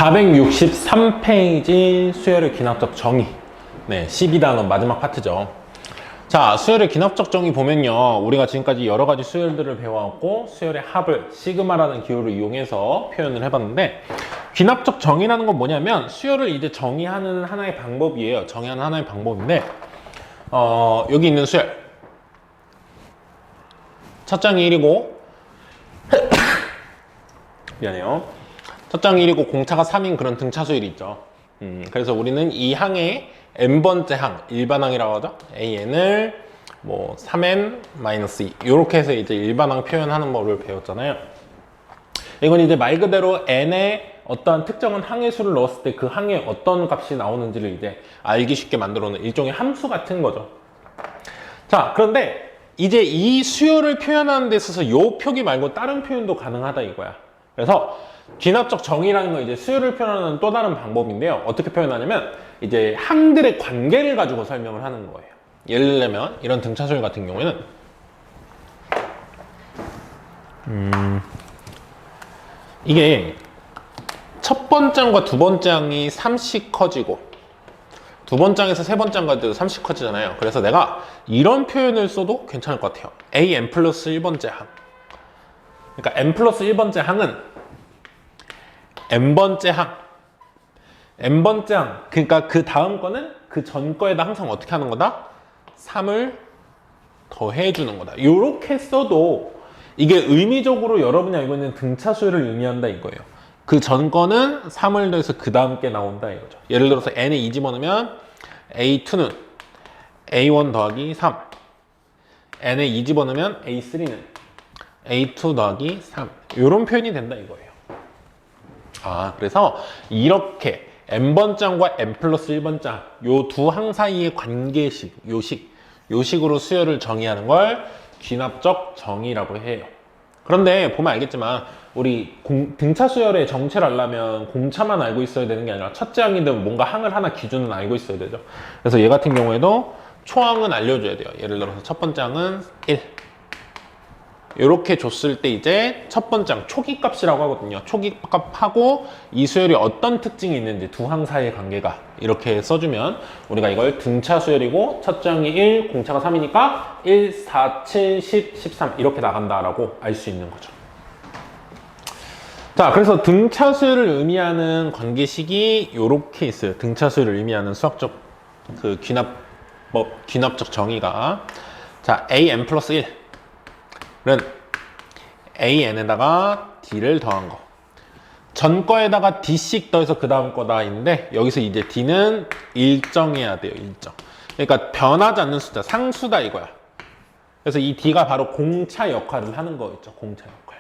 463페이지 수열의 귀납적 정의. 네, 12단원 마지막 파트죠. 자, 수열의 귀납적 정의 보면요, 우리가 지금까지 여러 가지 수열들을 배워왔고 수열의 합을 시그마라는 기호를 이용해서 표현을 해봤는데, 귀납적 정의라는 건 뭐냐면 수열을 이제 정의하는 하나의 방법이에요. 정의하는 하나의 방법인데, 여기 있는 수열 첫 장이 1이고 미안해요. 첫 장이 1이고 공차가 3인 그런 등차 수열이 있죠. 그래서 우리는 이 항의 n번째 항, 일반항이라고 하죠. an을 뭐 3n-2 이렇게 해서 이제 일반항 표현하는 법을 배웠잖아요. 이건 이제 말 그대로 n에 어떠한 특정한 항의 수를 넣었을 때 그 항에 어떤 값이 나오는지를 이제 알기 쉽게 만들어 놓은 일종의 함수 같은 거죠. 자, 그런데 이제 이 수열을 표현하는 데 있어서 요 표기 말고 다른 표현도 가능하다 이거야. 그래서 귀납적 정의라는 건 이제 수열을 표현하는 또 다른 방법인데요. 어떻게 표현하냐면 이제 항들의 관계를 가지고 설명을 하는 거예요. 예를 들면 이런 등차 수열 같은 경우에는 이게 첫 번째 항과 두 번째 항이 3씩 커지고 두 번째 항에서 세 번째 항까지도 3씩 커지잖아요. 그래서 내가 이런 표현을 써도 괜찮을 것 같아요. an 플러스 1번째 항. 그러니까 n 플러스 1번째 항은 n번째 항, n번째 항, 그러니까 그 다음 거는 그 전 거에다 항상 어떻게 하는 거다? 3을 더해주는 거다. 이렇게 써도 이게 의미적으로 여러분이 알고 있는 등차 수열을 의미한다 이거예요. 그 전 거는 3을 더해서 그 다음 게 나온다 이거죠. 예를 들어서 n에 2 집어넣으면 a2는 a1 더하기 3, n에 2 집어넣으면 a3는 a2 더하기 3, 이런 표현이 된다 이거예요. 아, 그래서 이렇게 n번장과 n 플러스 1번장 요 두 항 사이의 관계식, 요식으로 수열을 정의하는 걸 귀납적 정의라고 해요. 그런데 보면 알겠지만 우리 등차 수열의 정체를 알려면 공차만 알고 있어야 되는 게 아니라 첫째 항이든 뭔가 항을 하나 기준은 알고 있어야 되죠. 그래서 얘 같은 경우에도 초항은 알려줘야 돼요. 예를 들어서 첫 번째 항은 1 이렇게 줬을 때 이제 첫 번째 항 초기값이라고 하거든요. 초기값하고 이 수열이 어떤 특징이 있는지 두 항 사이의 관계가 이렇게 써주면 우리가 이걸 등차 수열이고 첫째 항이 1, 공차가 3이니까 1, 4, 7, 10, 13 이렇게 나간다라고 알 수 있는 거죠. 자, 그래서 등차 수열을 의미하는 관계식이 이렇게 있어요. 등차 수열을 의미하는 수학적 그 귀납적 정의가, 자, an 플러스 1 는 an에다가 d를 더한 거, 전 거에다가 d씩 더해서 그 다음 거다인데 여기서 이제 d는 일정해야 돼요. 일정. 그러니까 변하지 않는 숫자, 상수다 이거야. 그래서 이 d가 바로 공차 역할을 하는 거겠죠. 공차 역할.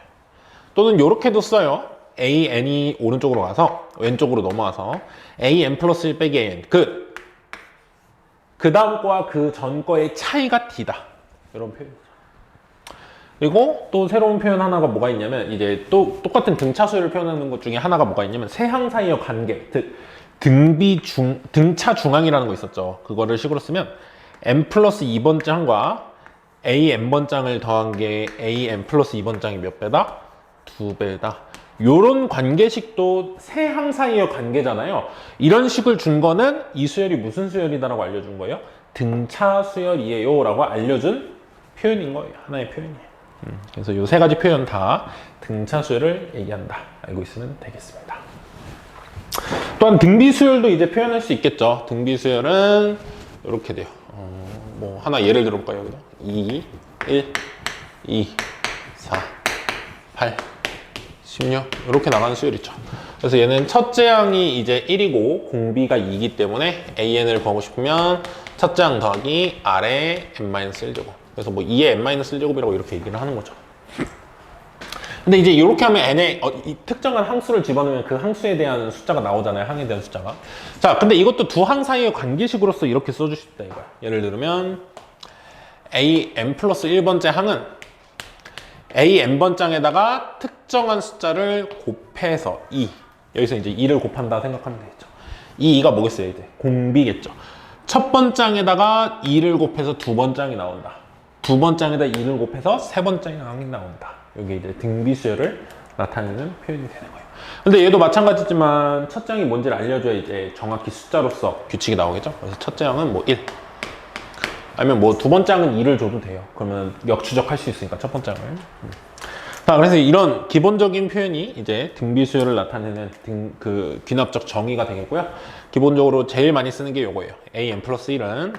또는 이렇게도 써요. an이 오른쪽으로 가서 왼쪽으로 넘어와서 an 플러스 1 빼기 an, 그 다음 거와 그 전 거의 차이가 d다, 이런 표현. 그리고 또 새로운 표현 하나가 뭐가 있냐면 이제 또 똑같은 등차 수열을 표현하는 것 중에 하나가 뭐가 있냐면 세 항 사이의 관계, 즉 등차 중항이라는 거 있었죠. 그거를 식으로 쓰면 n 플러스 2번째 항과 an번장을 더한 게 an 플러스 2번장이 몇 배다? 2배다. 요런 관계식도 세 항 사이의 관계잖아요. 이런 식을 준 거는 이 수열이 무슨 수열이다라고 알려준 거예요? 등차 수열이에요 라고 알려준 표현인 거예요. 하나의 표현이에요. 그래서 이 세 가지 표현 다 등차 수열을 얘기한다. 알고 있으면 되겠습니다. 또한 등비 수열도 이제 표현할 수 있겠죠. 등비 수열은 이렇게 돼요. 뭐 하나 예를 들어볼까요? 여기다 2, 1, 2, 4, 8, 16 이렇게 나가는 수열 있죠. 그래서 얘는 첫째 항이 이제 1이고 공비가 2이기 때문에 an을 구하고 싶으면 첫째 항 더하기 r의 n-1제곱. 그래서 뭐 2의 n-1제곱이라고 이렇게 얘기를 하는 거죠. 근데 이제 이렇게 하면 n에 이 특정한 항수를 집어넣으면 그 항수에 대한 숫자가 나오잖아요. 항에 대한 숫자가. 자, 근데 이것도 두 항 사이의 관계식으로서 이렇게 써줄 수 있다 이거야. 예를 들면 an 플러스 1번째 항은 an번장에다가 특정한 숫자를 곱해서 2, 여기서 이제 2를 곱한다 생각하면 되겠죠. 이 2가 뭐겠어요? 이제 공비겠죠. 첫 번장에다가 2를 곱해서 두 번장이 나온다. 두 번장에다 2를 곱해서 세 번장이 나온다. 여기 이제 등비 수열을 나타내는 표현이 되는 거예요. 근데 얘도 마찬가지지만 첫 장이 뭔지를 알려줘야 이제 정확히 숫자로서 규칙이 나오겠죠. 그래서 첫째 항은 뭐 1, 아니면 뭐 두 번째 항은 2를 줘도 돼요. 그러면 역추적할 수 있으니까 첫 번째 항을. 자, 그래서 이런 기본적인 표현이 이제 등비 수열을 나타내는 그 귀납적 정의가 되겠고요. 기본적으로 제일 많이 쓰는 게 요거예요. an 플러스 1은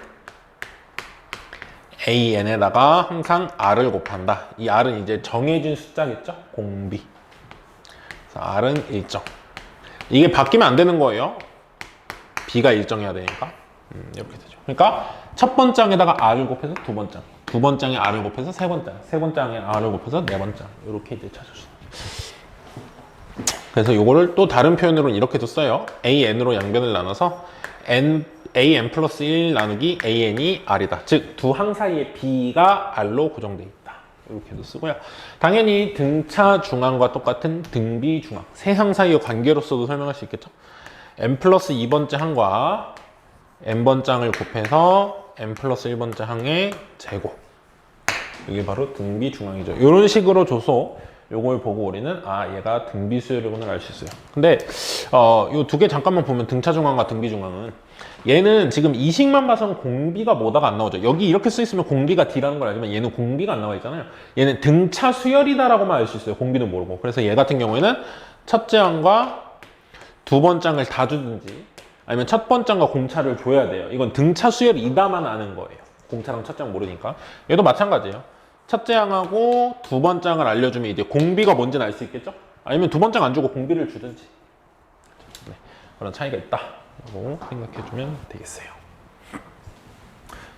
an에다가 항상 r을 곱한다. 이 r은 이제 정해진 숫자겠죠? 공비. 그래서 r은 일정. 이게 바뀌면 안 되는 거예요. b가 일정해야 되니까. 이렇게 되죠. 그러니까 첫 번장에다가 r을 곱해서 두 번장, 두 번장에 r을 곱해서 세 번장, 세 번장에 r을 곱해서 네 번장. 이렇게 이제 찾아주세요. 그래서 요거를 또 다른 표현으로는 이렇게도 써요. an으로 양변을 나눠서 an 플러스 1 나누기 an이 r이다. 즉, 두 항 사이에 b가 r로 고정되어 있다. 이렇게도 쓰고요. 당연히 등차 중항과 똑같은 등비 중항. 세 항 사이의 관계로서도 설명할 수 있겠죠. n 플러스 2번째 항과 n번장을 곱해서 n 플러스 1번째 항의 제곱. 이게 바로 등비 중항이죠. 이런 식으로 줘서 요걸 보고 우리는 얘가 등비 수열이구나 알 수 있어요. 근데 요 두 개 잠깐만 보면 등차 중항과 등비 중항은 얘는 지금 이 식만 봐서는 공비가 뭐다가 안 나오죠. 여기 이렇게 써 있으면 공비가 D라는 걸 알지만 얘는 공비가 안 나와 있잖아요. 얘는 등차 수열이다라고만 알 수 있어요. 공비는 모르고. 그래서 얘 같은 경우에는 첫째 항과 두 번장을 다 주든지 아니면 첫 번장과 공차를 줘야 돼요. 이건 등차 수열이다만 아는 거예요. 공차랑 첫째 항 모르니까. 얘도 마찬가지예요. 첫째 항하고 두 번장을 알려주면 이제 공비가 뭔지는 알 수 있겠죠? 아니면 두 번장 안 주고 공비를 주든지. 네, 그런 차이가 있다라고 생각해주면 되겠어요.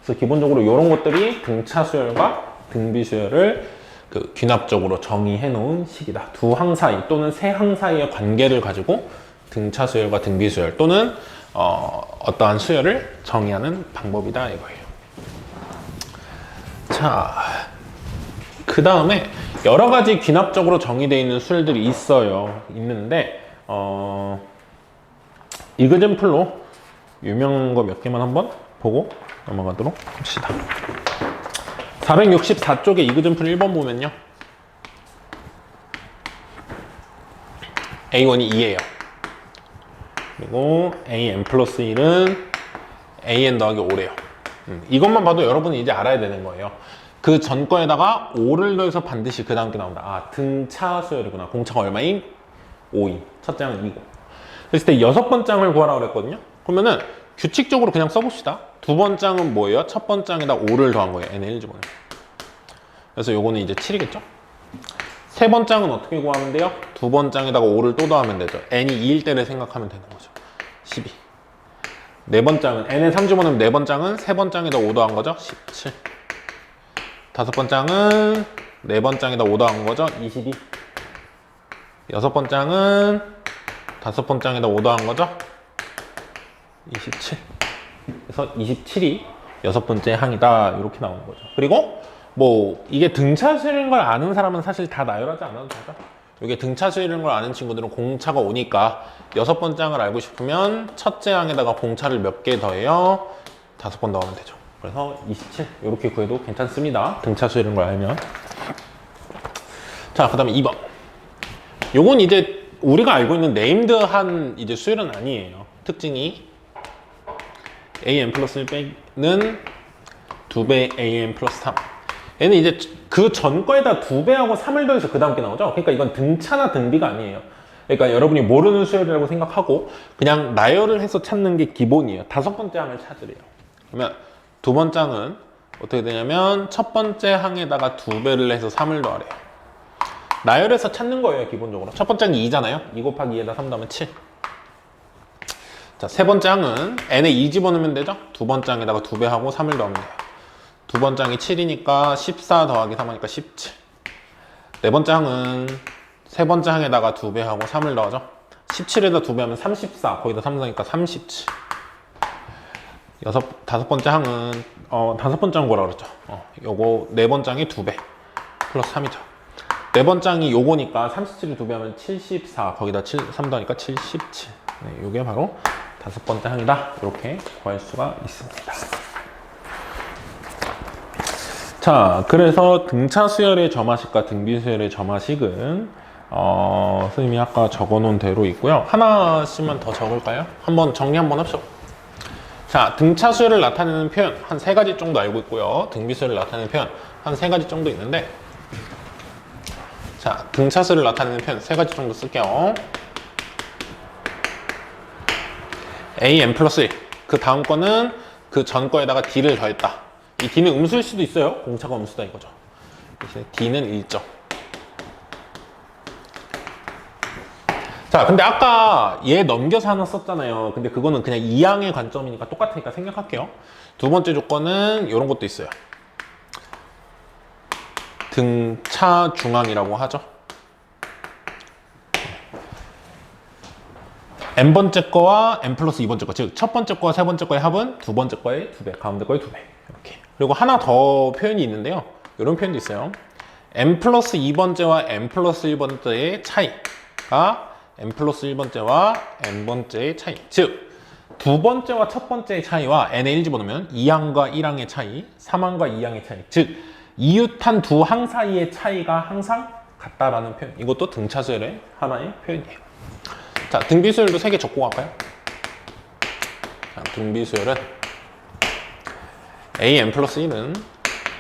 그래서 기본적으로 이런 것들이 등차 수열과 등비 수열을 그 귀납적으로 정의해 놓은 식이다. 두 항 사이 또는 세 항 사이의 관계를 가지고 등차 수열과 등비 수열 또는 어떠한 수열을 정의하는 방법이다 이거예요. 자, 그 다음에 여러 가지 귀납적으로 정의되어 있는 수열들이 있는데 이그젠플로 유명한 거 몇 개만 한번 보고 넘어가도록 합시다. 464쪽에 이그젠플 1번 보면요, A1이 2예요. 그리고 an 플러스 1은 an 더하기 5래요. 이것만 봐도 여러분이 이제 알아야 되는 거예요. 그 전 거에다가 5를 더해서 반드시 그 다음 게 나온다. 등차 수열이구나. 공차가 얼마인? 5인. 첫 장은 2고. 그랬을 때 여섯 번장을 구하라고 그랬거든요. 그러면은 규칙적으로 그냥 써봅시다. 두 번장은 뭐예요? 첫 번장에다 5를 더한 거예요. n에 1 집어넣어요. 그래서 요거는 이제 7이겠죠? 세 번장은 어떻게 구하면 돼요? 두 번장에다가 5를 또 더하면 되죠. n이 2일 때를 생각하면 되는 거죠. 12. 네 번장은 n에 3 집어넣으면 네 번장은 세 번장에다 5 더한 거죠. 17. 다섯 번장은 네 번장에다 5 더한 거죠. 22. 여섯 번장은 다섯 번장에다 5 더한 거죠. 27. 그래서 27이 여섯 번째 항이다. 이렇게 나오는 거죠. 그리고 뭐 이게 등차 수열인 걸 아는 사람은 사실 다 나열하지 않아도 되죠. 이게 등차 수열인 걸 아는 친구들은 공차가 오니까 여섯 번째 항을 알고 싶으면 첫째 항에다가 공차를 몇 개 더해요? 5번 더하면 되죠. 그래서 27 이렇게 구해도 괜찮습니다. 등차 수열인 걸 알면. 자, 그 다음에 2번. 요건 이제 우리가 알고 있는 네임드한 이제 수열은 아니에요. 특징이 an 플러스 1 빼기는 2배 an 플러스 3. 얘는 이제 그 전 거에다 2배하고 3을 더해서 그 다음 게 나오죠. 그러니까 이건 등차나 등비가 아니에요. 그러니까 여러분이 모르는 수열이라고 생각하고 그냥 나열을 해서 찾는 게 기본이에요. 다섯 번째 항을 찾으래요. 그러면 두 번째 항은 어떻게 되냐면 첫 번째 항에다가 2배를 해서 3을 더하래요. 나열해서 찾는 거예요. 기본적으로 첫 번째 항이 2잖아요. 2 곱하기 2에다 3 더하면 7. 자, 세 번째 항은 n에 2 집어넣으면 되죠. 두 번째 항에다가 2배하고 3을 더하면 돼요. 두 번째 항이 7이니까 14 더하기 3 하니까 17. 네 번째 항은 세 번째 항에다가 2배하고 3을 더하죠. 17에다 2배하면 34. 거기다 3 더하니까 37. 다섯 번째 항은 다섯 번째 항 뭐라 그랬죠? 요거 네 번째 항이 2배 플러스 3이죠. 네 번째 항이 요거니까 37을 2배하면 74. 거기다 3 더하니까 77. 네, 요게 바로 다섯 번째 항이다. 이렇게 구할 수가 있습니다. 자, 그래서 등차 수열의 점화식과 등비 수열의 점화식은 선생님이 아까 적어놓은 대로 있고요. 하나씩만 더 적을까요? 한번 정리 한번 합시다. 자, 등차 수열을 나타내는 표현 한 3가지 정도 알고 있고요. 등비 수열을 나타내는 표현 한 3가지 정도 있는데, 자, 등차 수열을 나타내는 표현 3가지 정도 쓸게요. am 플러스 1. 그 다음 거는 그 전 거에다가 d를 더했다. 이 d는 음수일 수도 있어요. 공차가 음수다 이거죠. d는 1점. 자, 근데 아까 얘 넘겨서 하나 썼잖아요. 근데 그거는 그냥 이항의 관점이니까 똑같으니까 생략할게요. 두 번째 조건은 이런 것도 있어요. 등차 중앙이라고 하죠. n번째 거와 n 플러스 2번째 거, 즉 첫 번째 거와 세 번째 거의 합은 두 번째 거의 2배, 가운데 거의 2배. 이렇게. 그리고 하나 더 표현이 있는데요. 이런 표현도 있어요. n 플러스 2번째와 n 플러스 1번째의 차이가 n 플러스 1번째와 n번째의 차이. 즉, 두 번째와 첫 번째의 차이와 n에 1 집어넣으면 2항과 1항의 차이, 3항과 2항의 차이. 즉, 이웃한 두 항 사이의 차이가 항상 같다라는 표현. 이것도 등차수열의 하나의 표현이에요. 자, 등비수열도 3개 적고 갈까요? 자, 등비수열은 an 플러스 1은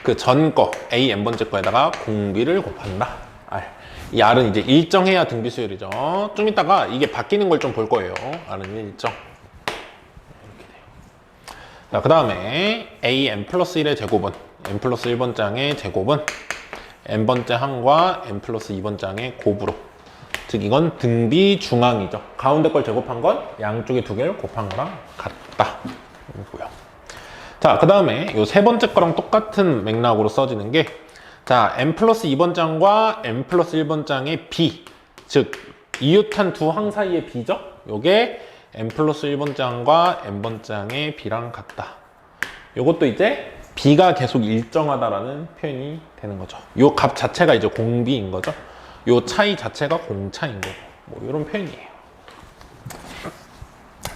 그 전 거, an번째 거에다가 공비를 곱한다. R. 이 R은 이제 일정해야 등비수열이죠. 좀 이따가 이게 바뀌는 걸 좀 볼 거예요. R은 일정. 이렇게 돼요. 자, 그 다음에 an 플러스 1의 제곱은 n 플러스 1번째 항의 제곱은 n번째 항과 n 플러스 2번째 항의 곱으로. 즉 이건 등비 중앙이죠. 가운데 걸 제곱한 건 양쪽에 두 개를 곱한 거랑 같다. 이고요. 자, 그 다음에 요 세 번째 거랑 똑같은 맥락으로 써지는 게, 자, n 플러스 2번째 항과 n 플러스 1번째 항의 b, 즉 이웃한 두 항 사이의 b죠. 요게 n 플러스 1번째 항과 n번째 항의 b랑 같다. 요것도 이제 b가 계속 일정하다라는 표현이 되는 거죠. 요 값 자체가 이제 공비인 거죠. 요 차이 자체가 공차인 거고, 뭐 이런 표현이에요.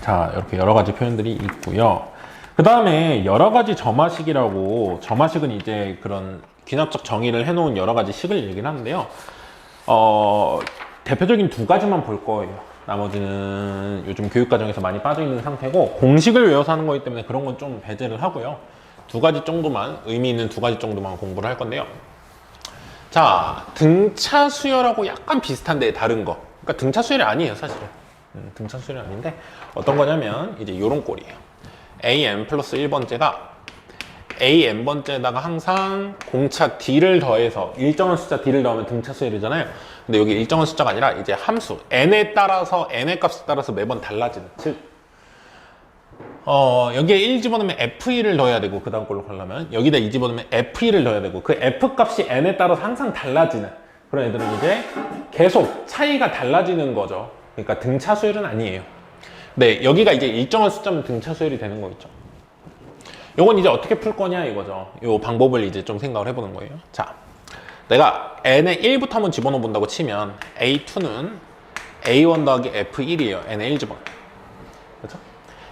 자, 이렇게 여러 가지 표현들이 있고요. 그 다음에 여러 가지 점화식이라고, 점화식은 이제 그런 귀납적 정의를 해놓은 여러 가지 식을 얘기를 하는데요. 대표적인 2가지만 볼 거예요. 나머지는 요즘 교육과정에서 많이 빠져있는 상태고, 공식을 외워서 하는 거기 때문에 그런 건 좀 배제를 하고요. 2가지 정도만, 의미 있는 2가지 정도만 공부를 할 건데요. 자, 등차 수열하고 약간 비슷한데 다른 거. 그러니까 등차 수열이 아니에요, 사실은. 등차 수열이 아닌데 어떤 거냐면 이제 요런 꼴이에요. an 플러스 1번째가 an번째에다가 항상 공차 d를 더해서 일정한 숫자 d를 더하면 등차 수열이잖아요. 근데 여기 일정한 숫자가 아니라 이제 함수 n에 따라서 n의 값에 따라서 매번 달라지는, 즉 여기에 1 집어넣으면 f1을 넣어야 되고, 그 다음 걸로 가려면 여기다 2 집어넣으면 f2를 넣어야 되고, 그 f 값이 n에 따라서 항상 달라지는 그런 애들은 이제 계속 차이가 달라지는 거죠. 그러니까 등차 수열은 아니에요. 네, 여기가 이제 일정한 숫자면 등차 수열이 되는 거겠죠. 요건 이제 어떻게 풀 거냐 이거죠. 요 방법을 이제 좀 생각을 해보는 거예요. 자, 내가 n에 1부터 한번 집어넣어 본다고 치면 a2는 a1 더하기 f1이에요. n에 1 집어넣어. 그렇죠?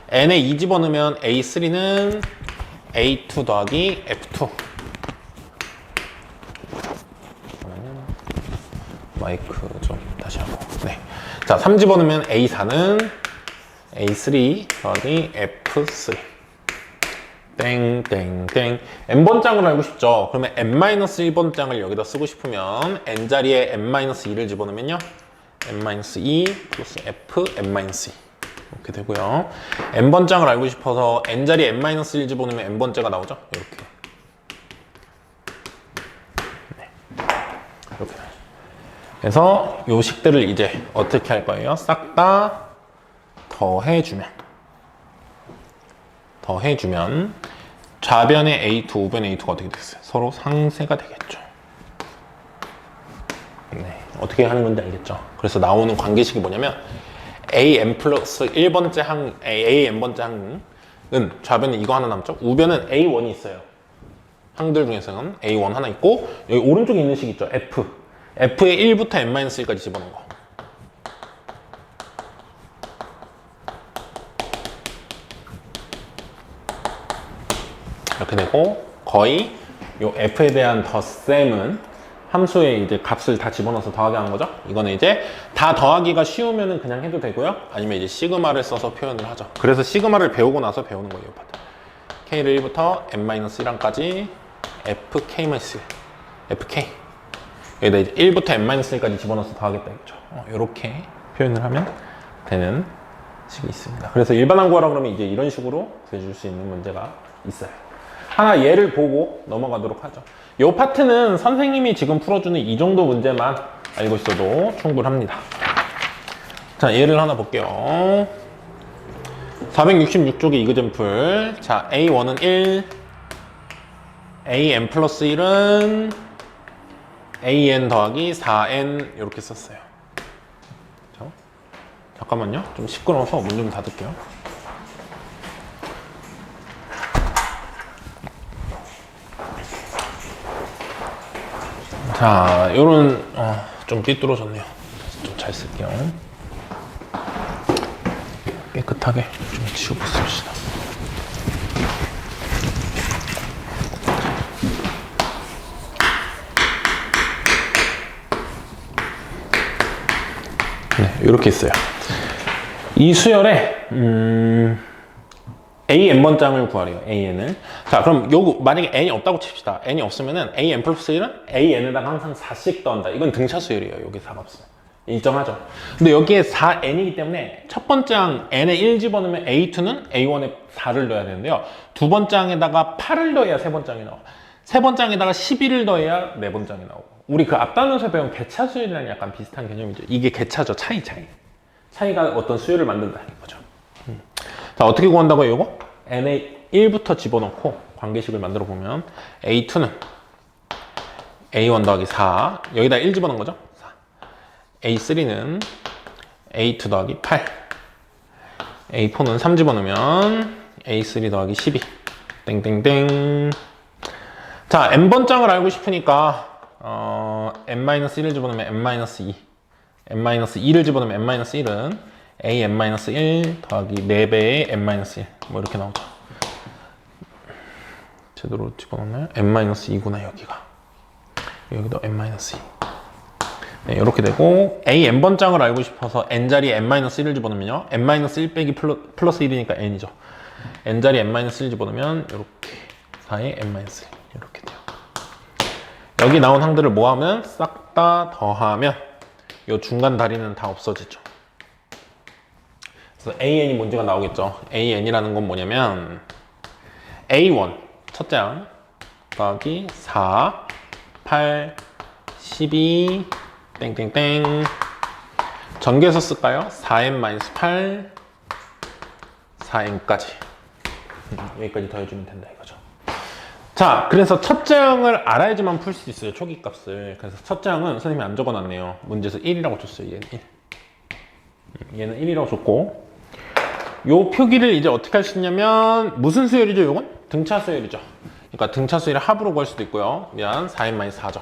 n에 2 집어넣으면 a3는 a2 더하기 f2. 마이크 좀 다시 하고. 네. 자, 3 집어넣으면 a4는 a3 더하기 f3. 땡땡땡. n번장을 알고 싶죠? 그러면 n-1번장을 여기다 쓰고 싶으면 n자리에 n-2를 집어넣으면요, n-2 플러스 f n-2 이렇게 되고요. n번장을 알고 싶어서 n자리에 n-1 집어넣으면 n번째가 나오죠? 이렇게. 네. 이렇게. 그래서 요 식들을 이제 어떻게 할 거예요? 싹 다 더해주면 좌변의 a2, 우변의 a2가 어떻게 됐어요? 서로 상쇄가 되겠죠. 네, 어떻게 하는 건지 알겠죠? 그래서 나오는 관계식이 뭐냐면 an 플러스 1번째 항, an번째 항은 좌변에 이거 하나 남죠? 우변은 a1이 있어요. 항들 중에서는 a1 하나 있고, 여기 오른쪽에 있는 식 있죠? f의 1부터 n-1까지 집어넣은 거. 이렇게 되고, 거의 요 f에 대한 덧셈은 함수에 이제 값을 다 집어넣어서 더하게 하는 거죠. 이거는 이제 다 더하기가 쉬우면은 그냥 해도 되고요. 아니면 이제 시그마를 써서 표현을 하죠. 그래서 시그마를 배우고 나서 배우는 거예요, 이 파트. K를 1부터 n-1까지 fk-1, fk. 여기다 이제 1부터 n-1까지 집어넣어서 더하겠다 이거죠. 이렇게 표현을 하면 되는 식이 있습니다. 그래서 일반항 구하라 그러면 이제 이런 식으로 구해줄 수 있는 문제가 있어요. 하나 예를 보고 넘어가도록 하죠. 이 파트는 선생님이 지금 풀어주는 이 정도 문제만 알고 있어도 충분합니다. 자, 예를 하나 볼게요. 466쪽의 이그젠플. 자, A1은 1, AN 플러스 1은 AN 더하기 4N 이렇게 썼어요. 자, 잠깐만요. 좀 시끄러워서 문 좀 닫을게요. 자, 요런 좀 삐뚤어졌네요. 좀 잘 쓸게요. 깨끗하게 좀 지우고 씁시다. 네, 이렇게 있어요. 이 수열에 AN번장을 구하래요. AN을. 자, 그럼 요거 만약에 N이 없다고 칩시다. N이 없으면은 AN 플러스 1은 AN에다가 항상 4씩 더한다. 이건 등차 수열이에요. 여기 4값은. 인정하죠? 근데 여기에 4N이기 때문에 첫 번째 항 N에 1 집어넣으면 A2는 A1에 4를 넣어야 되는데요. 두 번째 항에다가 8을 넣어야 세 번째 항이 나와. 세 번째 항에다가 11을 넣어야 네 번째 항이 나오고. 우리 그 앞단원에서 배운 개차 수열이랑 약간 비슷한 개념이죠. 이게 개차죠. 차이가 어떤 수열을 만든다는 거죠. 자, 어떻게 구한다고요, 이거? N에 1부터 집어넣고 관계식을 만들어 보면 A2는 A1 더하기 4, 여기다 1 집어넣은 거죠? 4. A3는 A2 더하기 8, A4는 3 집어넣으면 A3 더하기 12, 땡땡땡. 자, N번장을 알고 싶으니까 N-1을 집어넣으면 N-2, N-2를 집어넣으면 N-1은 A-N-1 더하기 4배의 N-1 뭐 이렇게 나오죠. 제대로 집어넣나요? N-2구나 여기가. 여기도 N-2. 네, 이렇게 되고 A-N번장을 알고 싶어서 N자리에 N-1을 집어넣으면요. N-1 빼기 플러스 1이니까 N이죠. N자리에 N-1 집어넣으면 이렇게 4의 N-1 이렇게 돼요. 여기 나온 항들을 모아면 싹 다 더하면 이 중간 다리는 다 없어지죠. 그래서 AN이 문제가 나오겠죠. AN이라는 건 뭐냐면 A1 첫째 항 더하기 4, 8, 12 땡땡땡. 전개해서 쓸까요? 4n-8 4n까지 여기까지 더해주면 된다 이거죠. 자, 그래서 첫째 항을 알아야지만 풀 수 있어요. 초기 값을. 그래서 첫째 항은 선생님이 안 적어놨네요. 문제에서 1이라고 줬어요. 얘는 1. 얘는 1이라고 줬고, 요 표기를 이제 어떻게 할 수 있냐면 무슨 수열이죠? 요건? 등차 수열이죠. 그러니까 등차 수열을 합으로 구할 수도 있고요. 미안, 4n-4죠.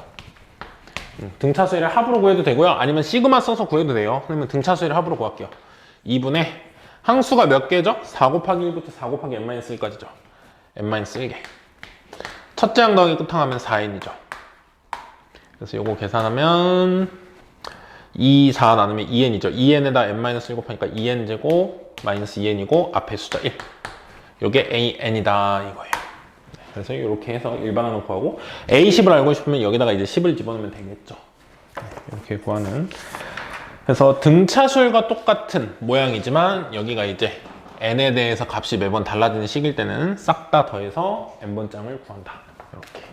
등차 수열을 합으로 구해도 되고요. 아니면 시그마 써서 구해도 돼요. 그러면 등차 수열을 합으로 구할게요. 2분의 항수가 몇 개죠? 4 곱하기 1부터 4 곱하기 n-1까지죠. n-1개. 첫째 항 더하기 끝항 하면 4n이죠. 그래서 요거 계산하면 2, 4 나누면 2n이죠. 2n에다 n-1 곱하니까 2n제곱 마이너스 2n이고 앞에 숫자 1. 요게 an이다 이거예요. 그래서 이렇게 해서 일반항을 구하고 A10을 알고 싶으면 여기다가 이제 10을 집어넣으면 되겠죠. 이렇게 구하는. 그래서 등차수열과 똑같은 모양이지만 여기가 이제 n에 대해서 값이 매번 달라지는 식일 때는 싹 다 더해서 n번장을 구한다. 이렇게.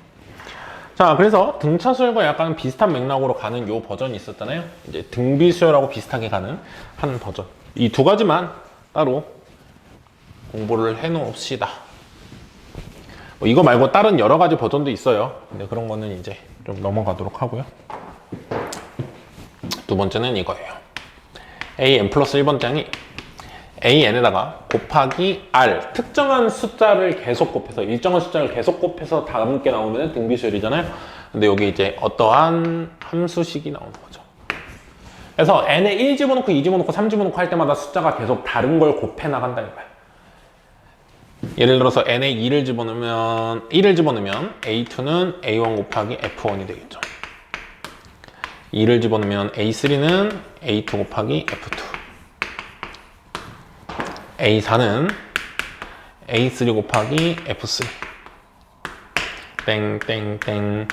자, 그래서 등차수열과 약간 비슷한 맥락으로 가는 요 버전이 있었잖아요. 이제 등비수열하고 비슷하게 가는 한 버전. 이 두 가지만 따로 공부를 해 놓읍시다. 뭐 이거 말고 다른 여러 가지 버전도 있어요. 근데 그런 거는 이제 좀 넘어가도록 하고요. 두 번째는 이거예요. AN 플러스 1번장이 AN에다가 곱하기 R, 특정한 숫자를 계속 곱해서, 일정한 숫자를 계속 곱해서 다음게 나오면 등비수열이잖아요. 근데 여기 이제 어떠한 함수식이 나오는 거죠. 그래서 n에 1 집어넣고 2 집어넣고 3 집어넣고 할 때마다 숫자가 계속 다른 걸 곱해 나간다는 거예요. 예를 들어서 n에 1을 집어넣으면 A2는 A1 곱하기 F1이 되겠죠. 2를 집어넣으면 A3는 A2 곱하기 F2, A4는 A3 곱하기 F3, 땡땡땡.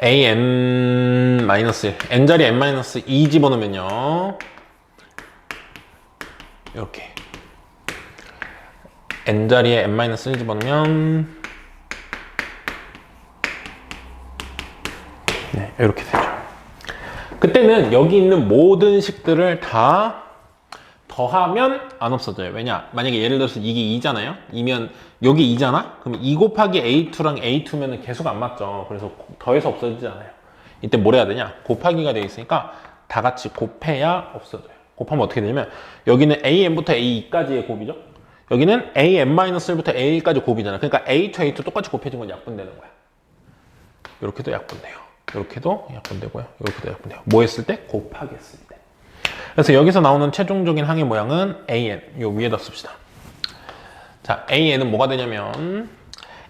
AN-1, n자리 n-2 집어넣으면요, 이렇게 n자리에 n-1 집어넣으면 네, 이렇게 되죠. 그때는 여기 있는 모든 식들을 다 더하면 안 없어져요. 왜냐? 만약에 예를 들어서 이게 2잖아요? 2면 여기 2잖아? 그럼 2 곱하기 A2랑 A2면은 계속 안 맞죠. 그래서 더해서 없어지지 않아요. 이때 뭘 해야 되냐? 곱하기가 되어 있으니까 다 같이 곱해야 없어져요. 곱하면 어떻게 되냐면 여기는 AN부터 AE까지의 곱이죠. 여기는 AN-1부터 A1까지 곱이잖아. 그러니까 A2, A2 똑같이 곱해진 건 약분되는 거야. 이렇게도 약분돼요. 이렇게도 약분되고요. 이렇게도 약분돼요. 뭐 했을 때? 곱하기 했을 때. 그래서 여기서 나오는 최종적인 항의 모양은 AN, 요 위에다 씁시다. 자, AN은 뭐가 되냐면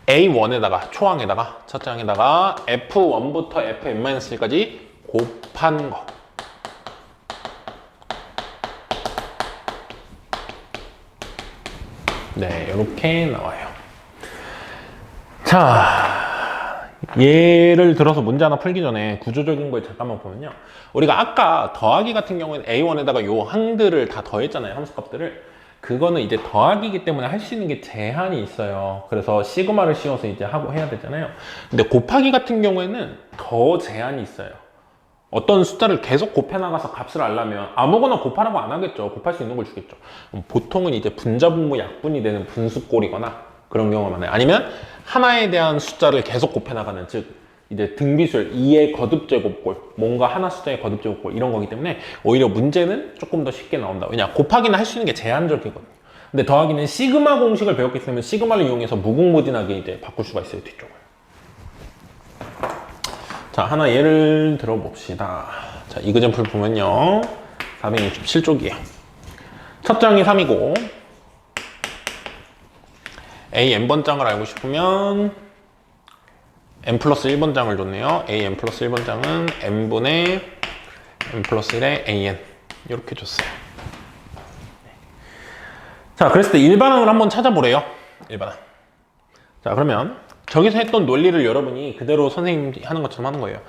A1에다가, 초항에다가, 첫째 항에다가 F1부터 Fn-1까지 곱한 거. 네, 이렇게 나와요. 자, 예를 들어서 문제 하나 풀기 전에 구조적인 걸 잠깐만 보면요. 우리가 아까 더하기 같은 경우에는 A1에다가 요 항들을 다 더했잖아요. 함수값들을. 그거는 이제 더하기이기 때문에 할 수 있는 게 제한이 있어요. 그래서 시그마를 씌워서 이제 하고 해야 되잖아요. 근데 곱하기 같은 경우에는 더 제한이 있어요. 어떤 숫자를 계속 곱해나가서 값을 알려면 아무거나 곱하라고 안 하겠죠. 곱할 수 있는 걸 주겠죠. 보통은 이제 분자분모 약분이 되는 분수꼴이거나 그런 경우가 많아요. 아니면 하나에 대한 숫자를 계속 곱해나가는, 즉 이제 등비술 2의 거듭제곱꼴, 뭔가 하나 숫자의 거듭제곱꼴 이런 거기 때문에 오히려 문제는 조금 더 쉽게 나온다. 왜냐? 곱하기는 할 수 있는 게 제한적이거든요. 근데 더하기는 시그마 공식을 배웠기 때문에 시그마를 이용해서 무궁무진하게 이제 바꿀 수가 있어요. 뒤쪽을. 자, 하나 예를 들어봅시다. 자, 이그젠플 보면요, 467쪽이에요. 첫 장이 3이고 A n번장을 알고 싶으면 n 플러스 1번 장을 줬네요. A n 플러스 1번 장은 n분의 n 플러스 1의 an 이렇게 줬어요. 자, 그랬을 때 일반항을 한번 찾아보래요. 일반항. 자, 그러면 저기서 했던 논리를 여러분이 그대로 선생님이 하는 것처럼 하는 거예요.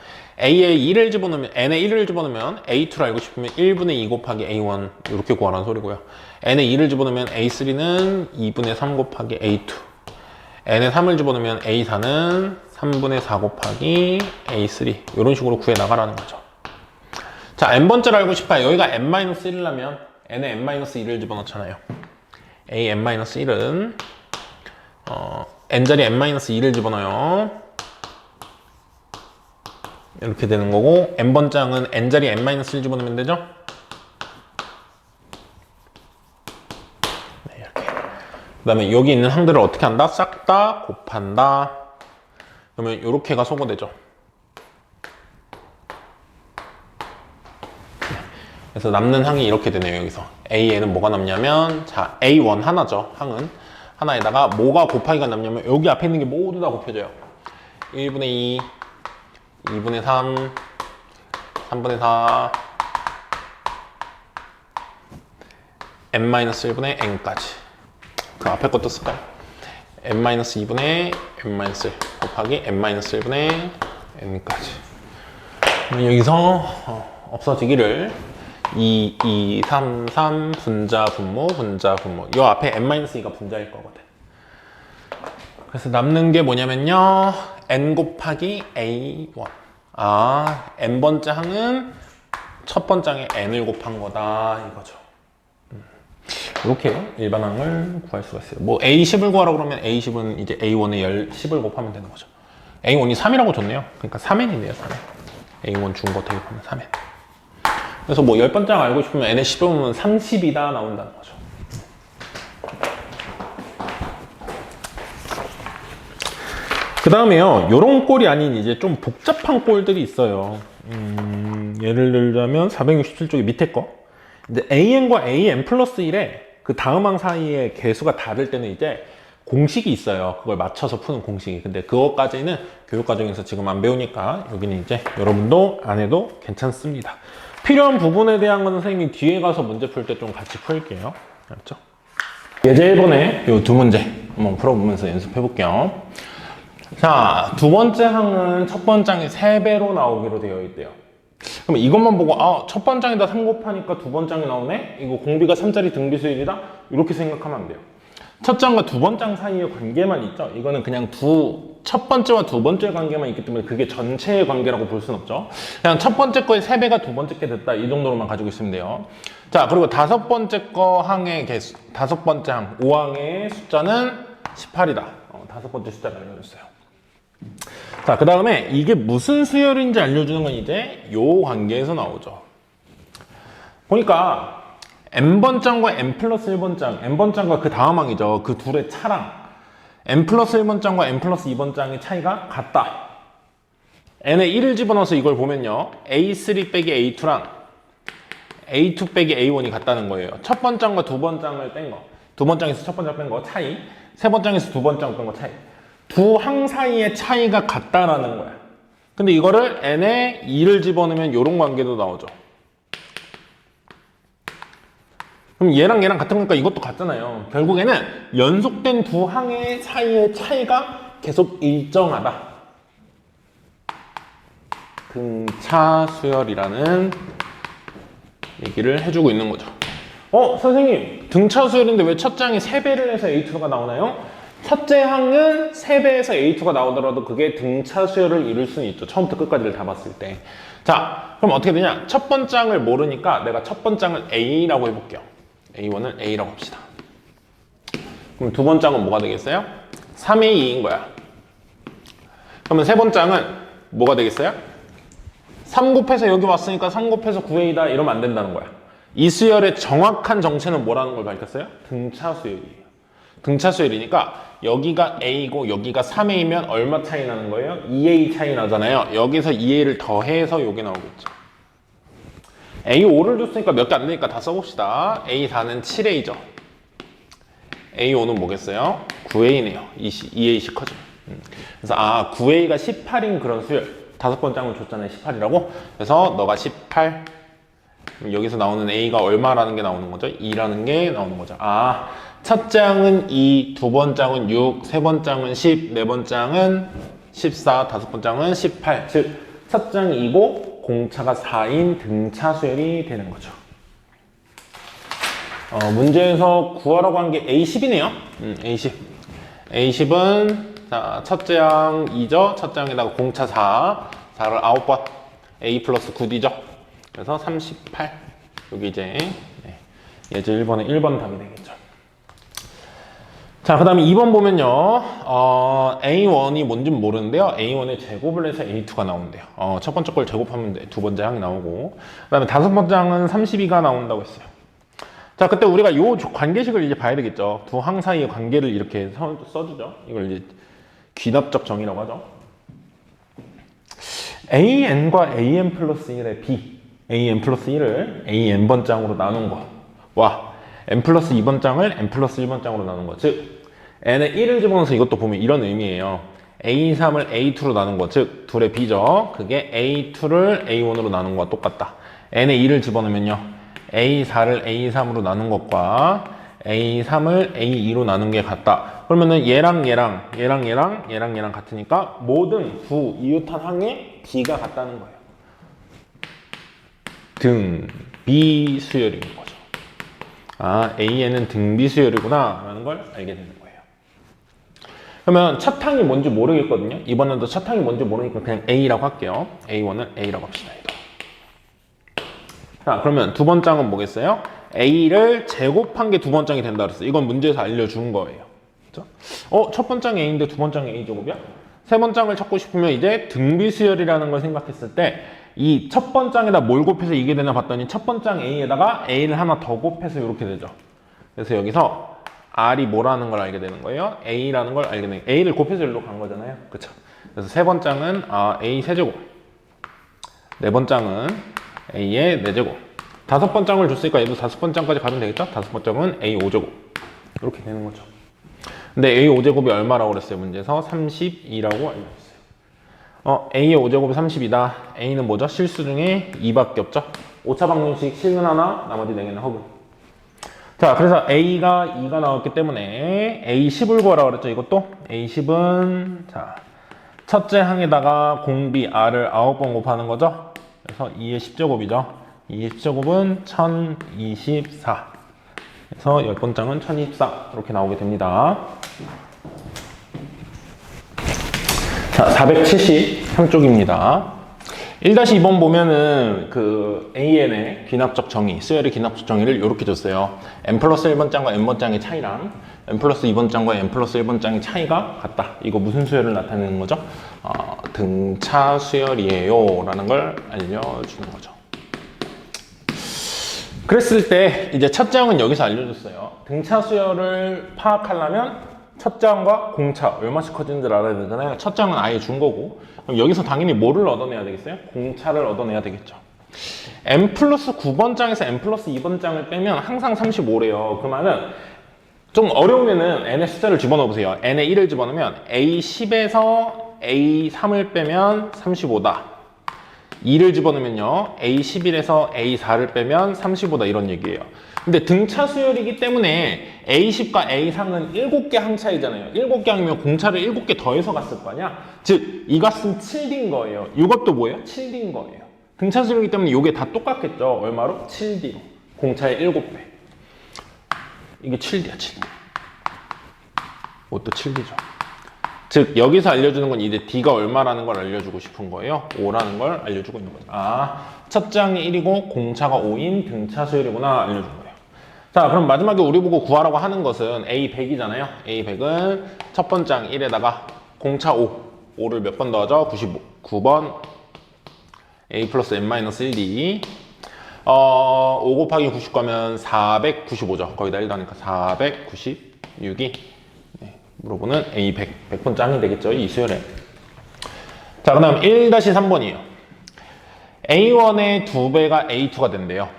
A에 1을 집어넣으면, N에 1을 집어넣으면 A2를 알고 싶으면 1분의 2 곱하기 A1 이렇게 구하라는 소리고요. N에 2를 집어넣으면 A3는 2분의 3 곱하기 A2, N에 3을 집어넣으면 A4는 3분의 4 곱하기 A3 이런 식으로 구해 나가라는 거죠. 자, n번째를 알고 싶어요. 여기가 n-1이라면 n에 n-1을 집어넣잖아요. A n-1은 n자리 n-2를 집어넣어요. 이렇게 되는 거고, n번장은 n자리 n-1을 집어넣으면 되죠? 네, 이렇게. 그 다음에 여기 있는 항들을 어떻게 한다? 싹 다 곱한다. 그러면 이렇게가 소거되죠. 그래서 남는 항이 이렇게 되네요. 여기서 A에는 뭐가 남냐면, 자, A1 하나죠. 항은 하나에다가 뭐가 곱하기가 남냐면 여기 앞에 있는 게 모두 다 곱해져요. 1분의 2, 2분의 3, 3분의 4, n-1분의 n까지. 그 앞에 것도 쓸까요? n-2분의 n-1 곱하기 n-1분의 n까지. 여기서 없어지기를 2, 2, 3, 3 분자, 분모, 분자, 분모. 이 앞에 n-2가 분자일 거거든. 그래서 남는 게 뭐냐면요, n 곱하기 a1. 아, n번째 항은 첫 번째 항에 n을 곱한 거다 이거죠. 이렇게 일반항을 구할 수가 있어요. 뭐 a10을 구하라고 그러면 a10은 이제 a1에 10을 곱하면 되는 거죠. a1이 3이라고 줬네요. 그러니까 3n이네요. 3n. a1 준 거 대입하면 3n. 그래서 뭐 10번째 알고 싶으면 n에 10이면 30이다 나온다는 거죠. 그 다음에요, 요런 꼴이 아닌 이제 좀 복잡한 꼴들이 있어요. 예를 들자면 467쪽의 밑에 거. 이제 an과 an 플러스 1에 그 다음 항 사이에 개수가 다를 때는 이제 공식이 있어요. 그걸 맞춰서 푸는 공식이. 근데 그것까지는 교육과정에서 지금 안 배우니까 여기는 이제 여러분도 안 해도 괜찮습니다. 필요한 부분에 대한 건 선생님이 뒤에 가서 문제 풀 때 좀 같이 풀게요. 알았죠? 예제 1번에 이 두 문제 한번 풀어보면서 연습해 볼게요. 자, 두 번째 항은 첫 번째 항이 3배로 나오기로 되어 있대요. 그럼 이것만 보고 첫 번째 항에다 3 곱하니까 두 번째 항이 나오네? 이거 공비가 3짜리 등비수열이다? 이렇게 생각하면 안 돼요. 첫 장과 두 번째 장 사이의 관계만 있죠. 이거는 그냥 첫 번째와 두 번째 관계만 있기 때문에 그게 전체의 관계라고 볼 수는 없죠. 그냥 첫 번째 거의 3배가 두 번째 게 됐다. 이 정도로만 가지고 있으면 돼요. 자, 그리고 다섯 번째 거 항의 개수, 다섯 번째 항, 5항의 숫자는 18이다. 다섯 번째 숫자가 알려줬어요. 자, 그 다음에 이게 무슨 수열인지 알려주는 건 이제 요 관계에서 나오죠. 보니까 n번 장과 n 플러스 1번 장, n번 장과 그 다음 항이죠. 그 둘의 차랑 n 플러스 1번 장과 n 플러스 2번 장의 차이가 같다. n에 1을 집어넣어서 이걸 보면요. a3 빼기 a2랑 a2 빼기 a1이 같다는 거예요. 첫 번 장과 두 번 장을 뺀 거. 두 번 장에서 첫 번 장 뺀 거 차이. 세 번 장에서 두 번 장 뺀 거 차이. 두 항 사이의 차이가 같다라는 거야. 근데 이거를 n에 2를 집어넣으면 이런 관계도 나오죠. 그럼 얘랑 얘랑 같은 거니까 이것도 같잖아요. 결국에는 연속된 두 항의 사이의 차이가 계속 일정하다. 등차 수열이라는 얘기를 해주고 있는 거죠. 선생님, 등차 수열인데 왜 첫 장이 3배를 해서 A2가 나오나요? 첫째 항은 3배에서 A2가 나오더라도 그게 등차 수열을 이룰 수는 있죠. 처음부터 끝까지를 다 봤을 때. 자, 그럼 어떻게 되냐? 첫 번째 항을 모르니까 내가 첫 번째 항을 A라고 해볼게요. A1을 A라고 합시다. 그럼 두 번째 항은 뭐가 되겠어요? 3A 2인 거야. 그러면 세 번째 항은 뭐가 되겠어요? 3 곱해서 여기 왔으니까 3 곱해서 9A다 이러면 안 된다는 거야. 이 수열의 정확한 정체는 뭐라는 걸 밝혔어요? 등차 수열이에요. 등차 수열이니까 여기가 A고 여기가 3A면 얼마 차이 나는 거예요? 2A 차이 나잖아요. 여기서 2A를 더해서 여기 나오겠죠. A5를 줬으니까 몇 개 안 되니까 다 써봅시다. A4는 7A죠. A5는 뭐겠어요? 9A네요. 2A씩 커져. 그래서 9A가 18인 그런 수열. 다섯 번째 항을 줬잖아요. 18이라고. 그래서 너가 18. 여기서 나오는 A가 얼마라는 게 나오는 거죠? 2라는 게 나오는 거죠. 첫 장은 2, 두 번째 장은 6, 세 번째 장은 10, 네 번째 장은 14, 다섯 번째 장은 18. 즉, 첫 장이 2고 공차가 4인 등차 수열이 되는 거죠. 문제에서 구하라고 한 게 A10이네요. A10. A10은 자, 첫째 항 2죠. 첫째 항에다가 공차 4. 4를 9번. A 플러스 9D죠. 그래서 38. 여기 이제 예제 1번에 1번 답이 되겠죠. 자, 그 다음에 2번 보면요. A1이 뭔지는 모르는데요. A1의 제곱을 해서 A2가 나온대요. 첫 번째 걸 제곱하면 두 번째 항이 나오고, 그 다음에 다섯 번째 항은 32가 나온다고 했어요. 자, 그때 우리가 요 관계식을 이제 봐야 되겠죠. 두 항 사이의 관계를 이렇게 써주죠. 이걸 이제 귀납적 정의라고 하죠. AN과 AN 플러스 1의 B, AN 플러스 1을 AN번 장으로 나눈 거와 N 플러스 2번 장을 N 플러스 1번 장으로 나눈 거. 즉, N에 1을 집어넣어서 이것도 보면 이런 의미예요. A3을 A2로 나눈 거. 즉, 둘의 B죠. 그게 A2를 A1으로 나눈 거와 똑같다. N에 2를 집어넣으면요. A4를 A3으로 나눈 것과 A3을 A2로 나눈 게 같다. 그러면은 얘랑 같으니까 모든 두 이웃한 항의 B가 같다는 거예요. 등비 수열인 거죠. AN은 등비 수열이구나 라는 걸 알게 되는 거예요. 그러면 첫 항이 뭔지 모르겠거든요. 이번에도 첫 항이 뭔지 모르니까 그냥 A라고 할게요. A1을 A라고 합시다. 자, 그러면 두 번째 항은 뭐겠어요? A를 제곱한 게 두 번째 항이 된다 그랬어요. 이건 문제에서 알려준 거예요. 그렇죠? 첫 번째 항이 A인데 두 번째 항이 A 제곱이야? 세 번째 항을 찾고 싶으면 이제 등비 수열이라는 걸 생각했을 때 이 첫 번째 항에다 뭘 곱해서 이게 되나 봤더니 첫 번째 항 A에다가 A를 하나 더 곱해서 이렇게 되죠. 그래서 여기서 R이 뭐라는 걸 알게 되는 거예요? A라는 걸 알게 되는 거예요. A를 곱해서 일로 간 거잖아요. 그쵸? 그래서 세 번째 항은 A 세제곱, 네 번째 항은 A의 4제곱, 다섯 번째 항을 줬으니까 얘도 다섯 번째 항까지 가면 되겠죠? 다섯 번째 항은 A 5제곱 이렇게 되는 거죠. 근데 A 5제곱이 얼마라고 그랬어요? 문제에서 32라고 알려줬어요. A의 5제곱이 30이다. A는 뭐죠? 실수 중에 2밖에 없죠? 오차 방정식 실근 하나, 나머지 4개는 허근. 자, 그래서 A가 2가 나왔기 때문에 A10을 구하라고 그랬죠? 이것도 A10은 자 첫째 항에다가 공비 R을 9번 곱하는 거죠? 그래서 2의 10제곱이죠? 2의 10제곱은 1024. 그래서 10번장은 1024 이렇게 나오게 됩니다. 자, 473쪽입니다. 1-2번 보면은 그 AN의 귀납적 정의, 수열의 귀납적 정의를 이렇게 줬어요. n 플러스 1번장과 n번장의 차이랑 n 플러스 2번장과 n 플러스 1번장의 차이가 같다. 이거 무슨 수열을 나타내는 거죠? 등차 수열이에요 라는 걸 알려주는 거죠. 그랬을 때 이제 첫째 항은 여기서 알려줬어요. 등차 수열을 파악하려면 첫째 항과 공차 얼마씩 커지는지를 알아야 되잖아요. 첫째 항은 아예 준 거고, 그럼 여기서 당연히 뭐를 얻어내야 되겠어요? 공차를 얻어내야 되겠죠. n 플러스 9번장에서 n 플러스 2번장을 빼면 항상 35래요. 그 말은 좀 어려우면은 n의 숫자를 집어넣어 보세요. n의 1을 집어넣으면 a10에서 a3을 빼면 35다. 2를 집어넣으면요 A11에서 A4를 빼면 35다 이런 얘기예요. 근데 등차 수열이기 때문에 A10과 A3은 7개 항차이잖아요. 7개 항이면 공차를 7개 더해서 갔을 거 아니야? 즉 이 값은 7D인 거예요. 이것도 뭐예요? 7D인 거예요. 등차 수열이기 때문에 이게 다 똑같겠죠. 얼마로? 7D로. 공차의 7배. 이게 7D야 7D. 이것도 7D죠. 즉 여기서 알려주는 건 이제 D가 얼마라는 걸 알려주고 싶은 거예요. 5라는 걸 알려주고 있는 거죠. 첫째 항이 1이고 공차가 5인 등차 수열이구나 알려준 거예요. 자, 그럼 마지막에 우리 보고 구하라고 하는 것은 A100이잖아요. A100은 첫 번째 항 1에다가 공차 5를 몇 번 더하죠? 95. 9번 A 플러스 N-1D 5 곱하기 99하면 495죠. 거기다 1 더하니까 496이 물어보는 A100, 100번 짱이 되겠죠, 이 수열에. 자, 그 다음 1-3번이에요. A1의 2배가 A2가 된대요.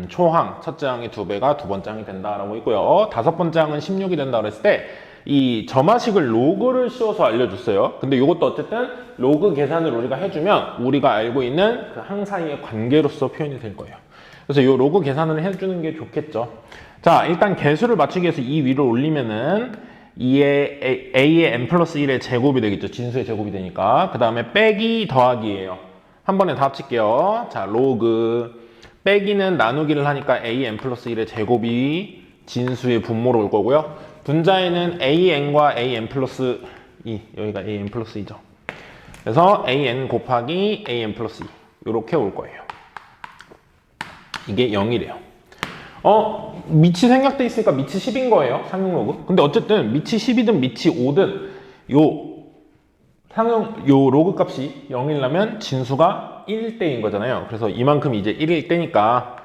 초항, 첫째 항의 2배가 두 번 짱이 된다라고 있고요. 다섯 번째 항은 16이 된다 그랬을 때, 이 점화식을 로그를 씌워서 알려줬어요. 근데 이것도 어쨌든 로그 계산을 우리가 해주면 우리가 알고 있는 그 항 사이의 관계로서 표현이 될 거예요. 그래서 이 로그 계산을 해주는 게 좋겠죠. 자, 일단 개수를 맞추기 위해서 이 위로 올리면은 A의 n 플러스 1의 제곱이 되겠죠. 진수의 제곱이 되니까. 그 다음에 빼기 더하기예요. 한 번에 다 합칠게요. 자, 로그 빼기는 나누기를 하니까 an 플러스 1의 제곱이 진수의 분모로 올 거고요. 분자에는 an과 an 플러스 2, 여기가 an 플러스 2죠. 그래서 an 곱하기 an 플러스 2 이렇게 올 거예요. 이게 0이래요. 밑이 생략돼 있으니까 밑이 10인 거예요. 상용 로그. 근데 어쨌든 밑이 10이든 밑이 5든 요 로그 값이 0이려면 진수가 1일 때인 거잖아요. 그래서 이만큼 이제 1일 때니까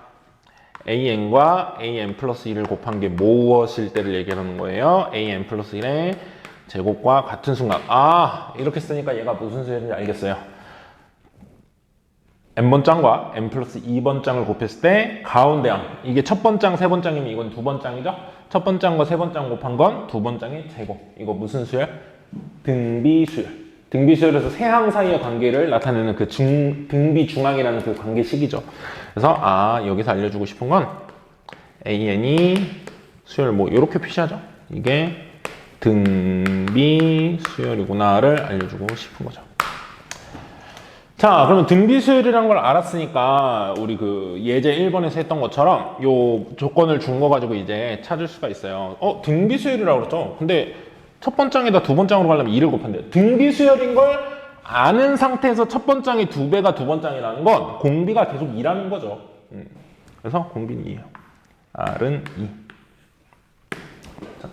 an과 an 플러스 1을 곱한 게 무엇일 때를 얘기하는 거예요. an 플러스 1의 제곱과 같은 순간. 이렇게 쓰니까 얘가 무슨 수열인지 알겠어요. n번장과 n 플러스 2번장을 곱했을 때 가운데 항, 이게 첫번장, 세번장이면 이건 두번장이죠? 첫번장과 세번장 곱한 건 두번장의 제곱. 이거 무슨 수열? 등비수열. 등비수열에서 세 항 사이의 관계를 나타내는 그 등비중항이라는 그 관계식이죠. 그래서 여기서 알려주고 싶은 건 an이 수열 뭐 이렇게 표시하죠. 이게 등비수열이구나를 알려주고 싶은 거죠. 자, 그러면 등비수열이라는 걸 알았으니까 우리 그 예제 1번에서 했던 것처럼 요 조건을 준 거 가지고 이제 찾을 수가 있어요. 등비수열이라고 그랬죠. 근데 첫 번장에다 두 번장으로 가려면 2를 곱한대요. 등비수열인 걸 아는 상태에서 첫 번장이 2배가 두 번장이라는 건 공비가 계속 2라는 거죠. 그래서 공비는 2예요. R은 2. 자.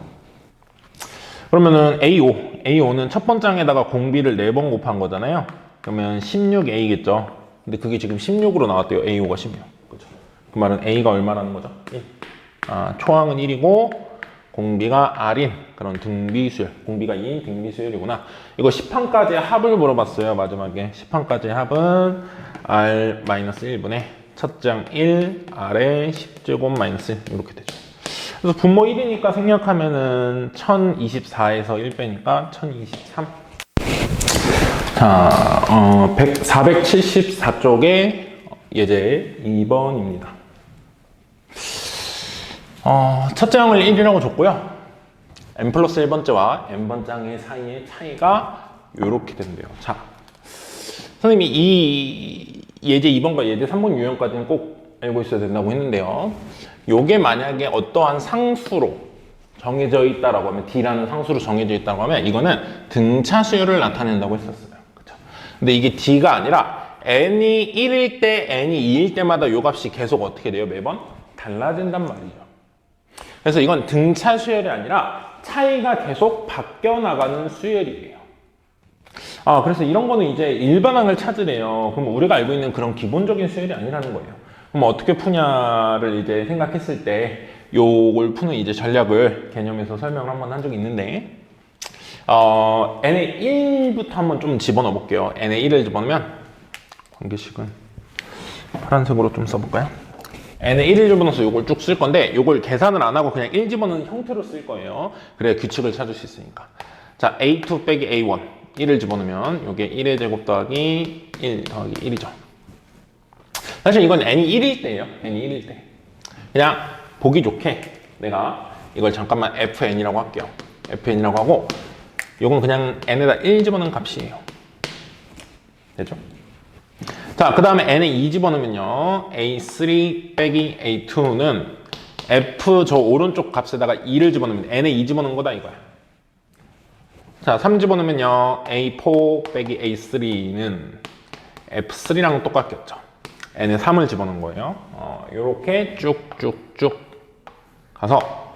그러면은 A5는 첫 번장에다가 공비를 4번 곱한 거잖아요. 그러면 16A겠죠. 근데 그게 지금 16으로 나왔대요. A5가 16. 그죠? 그 말은 A가 얼마라는 거죠? 1. 초항은 1이고 공비가 R인 그런 등비수열. 공비가 2인 등비수열이구나. 이거 10항까지의 합을 물어봤어요. 마지막에 10항까지의 합은 R-1분의 첫장 1, R의 10제곱 마이너스 1 이렇게 되죠. 그래서 분모 1이니까 생략하면은 1024에서 1 빼니까 1023. 자, 474쪽에 예제 2번입니다. 첫째 항을 1이라고 줬고요. n 플러스 1번째와 n번째 사이의 차이가 이렇게 된대요. 자, 선생님이 이 예제 2번과 예제 3번 유형까지는 꼭 알고 있어야 된다고 했는데요. 요게 만약에 어떠한 상수로 정해져 있다라고 하면, D라는 상수로 정해져 있다고 하면 이거는 등차 수열을 나타낸다고 했었어요. 그쵸? 근데 이게 D가 아니라 n이 1일 때, n이 2일 때마다 요 값이 계속 어떻게 돼요? 매번 달라진단 말이죠. 그래서 이건 등차 수열이 아니라 차이가 계속 바뀌어 나가는 수열이에요. 그래서 이런 거는 이제 일반항을 찾으래요. 그럼 우리가 알고 있는 그런 기본적인 수열이 아니라는 거예요. 그럼 어떻게 푸냐를 이제 생각했을 때 요걸 푸는 이제 전략을 개념에서 설명을 한번 한 적이 있는데, n의 1부터 한번 좀 집어넣어 볼게요. n의 1을 집어넣으면 관계식은 파란색으로 좀 써볼까요? n의 1을 집어넣어서 요걸 쭉 쓸 건데, 요걸 계산을 안 하고 그냥 1 집어넣는 형태로 쓸 거예요. 그래야 규칙을 찾을 수 있으니까. 자, a2 빼기 a1 1을 집어넣으면 요게 1의 제곱 더하기 1 더하기 1이죠. 사실 이건 n이 1일 때예요. n이 1일 때. 그냥 보기 좋게 내가 이걸 잠깐만 fn이라고 할게요. fn이라고 하고, 요건 그냥 n에다 1 집어넣은 값이에요. 되죠? 자, 그 다음에 n에 2 집어넣으면요, a3 빼기 a2는 f 저 오른쪽 값에다가 2를 집어넣으면 n에 2 집어넣은 거다 이거야. 자, 3 집어넣으면요, a4 빼기 a3는 f3랑 똑같겠죠. n에 3을 집어넣은 거예요. 요렇게 쭉쭉쭉 가서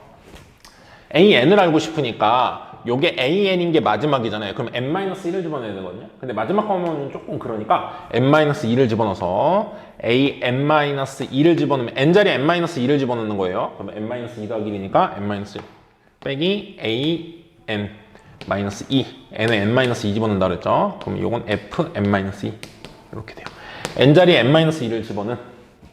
an을 알고 싶으니까 요게 an인 게 마지막이잖아요. 그럼 n-1을 집어넣어야 되거든요. 근데 마지막 하면 조금 그러니까 n-2를 집어넣어서 an-2를 집어넣으면 n자리에 n-2를 집어넣는 거예요. 그러면 n-2 더하기 1이니까 n-1 빼기 an-2 n에 n-2 집어넣는다 그랬죠. 그럼 요건 fn-2 이렇게 돼요. n자리에 n-2를 집어넣은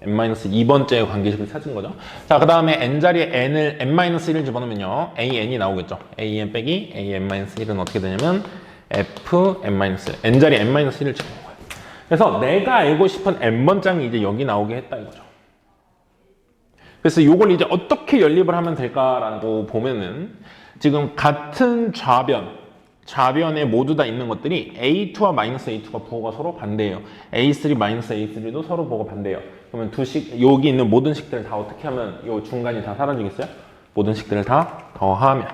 n-2번째 관계식을 찾은 거죠. 자, 그 다음에 n자리에 n-1을 집어넣으면요, an이 나오겠죠. an 빼기 an-1은 어떻게 되냐면 fn-1, n자리에 n-1을 집어넣은 거예요. 그래서 내가 알고 싶은 n번장이 이제 여기 나오게 했다 이거죠. 그래서 이걸 이제 어떻게 연립을 하면 될까라고 보면은, 지금 같은 좌변에 모두 다 있는 것들이 A2와 마이너스 A2가 부호가 서로 반대예요. A3 마이너스 A3도 서로 부호가 반대예요. 그러면 여기 있는 모든 식들을 다 어떻게 하면 이 중간이 다 사라지겠어요? 모든 식들을 다 더하면,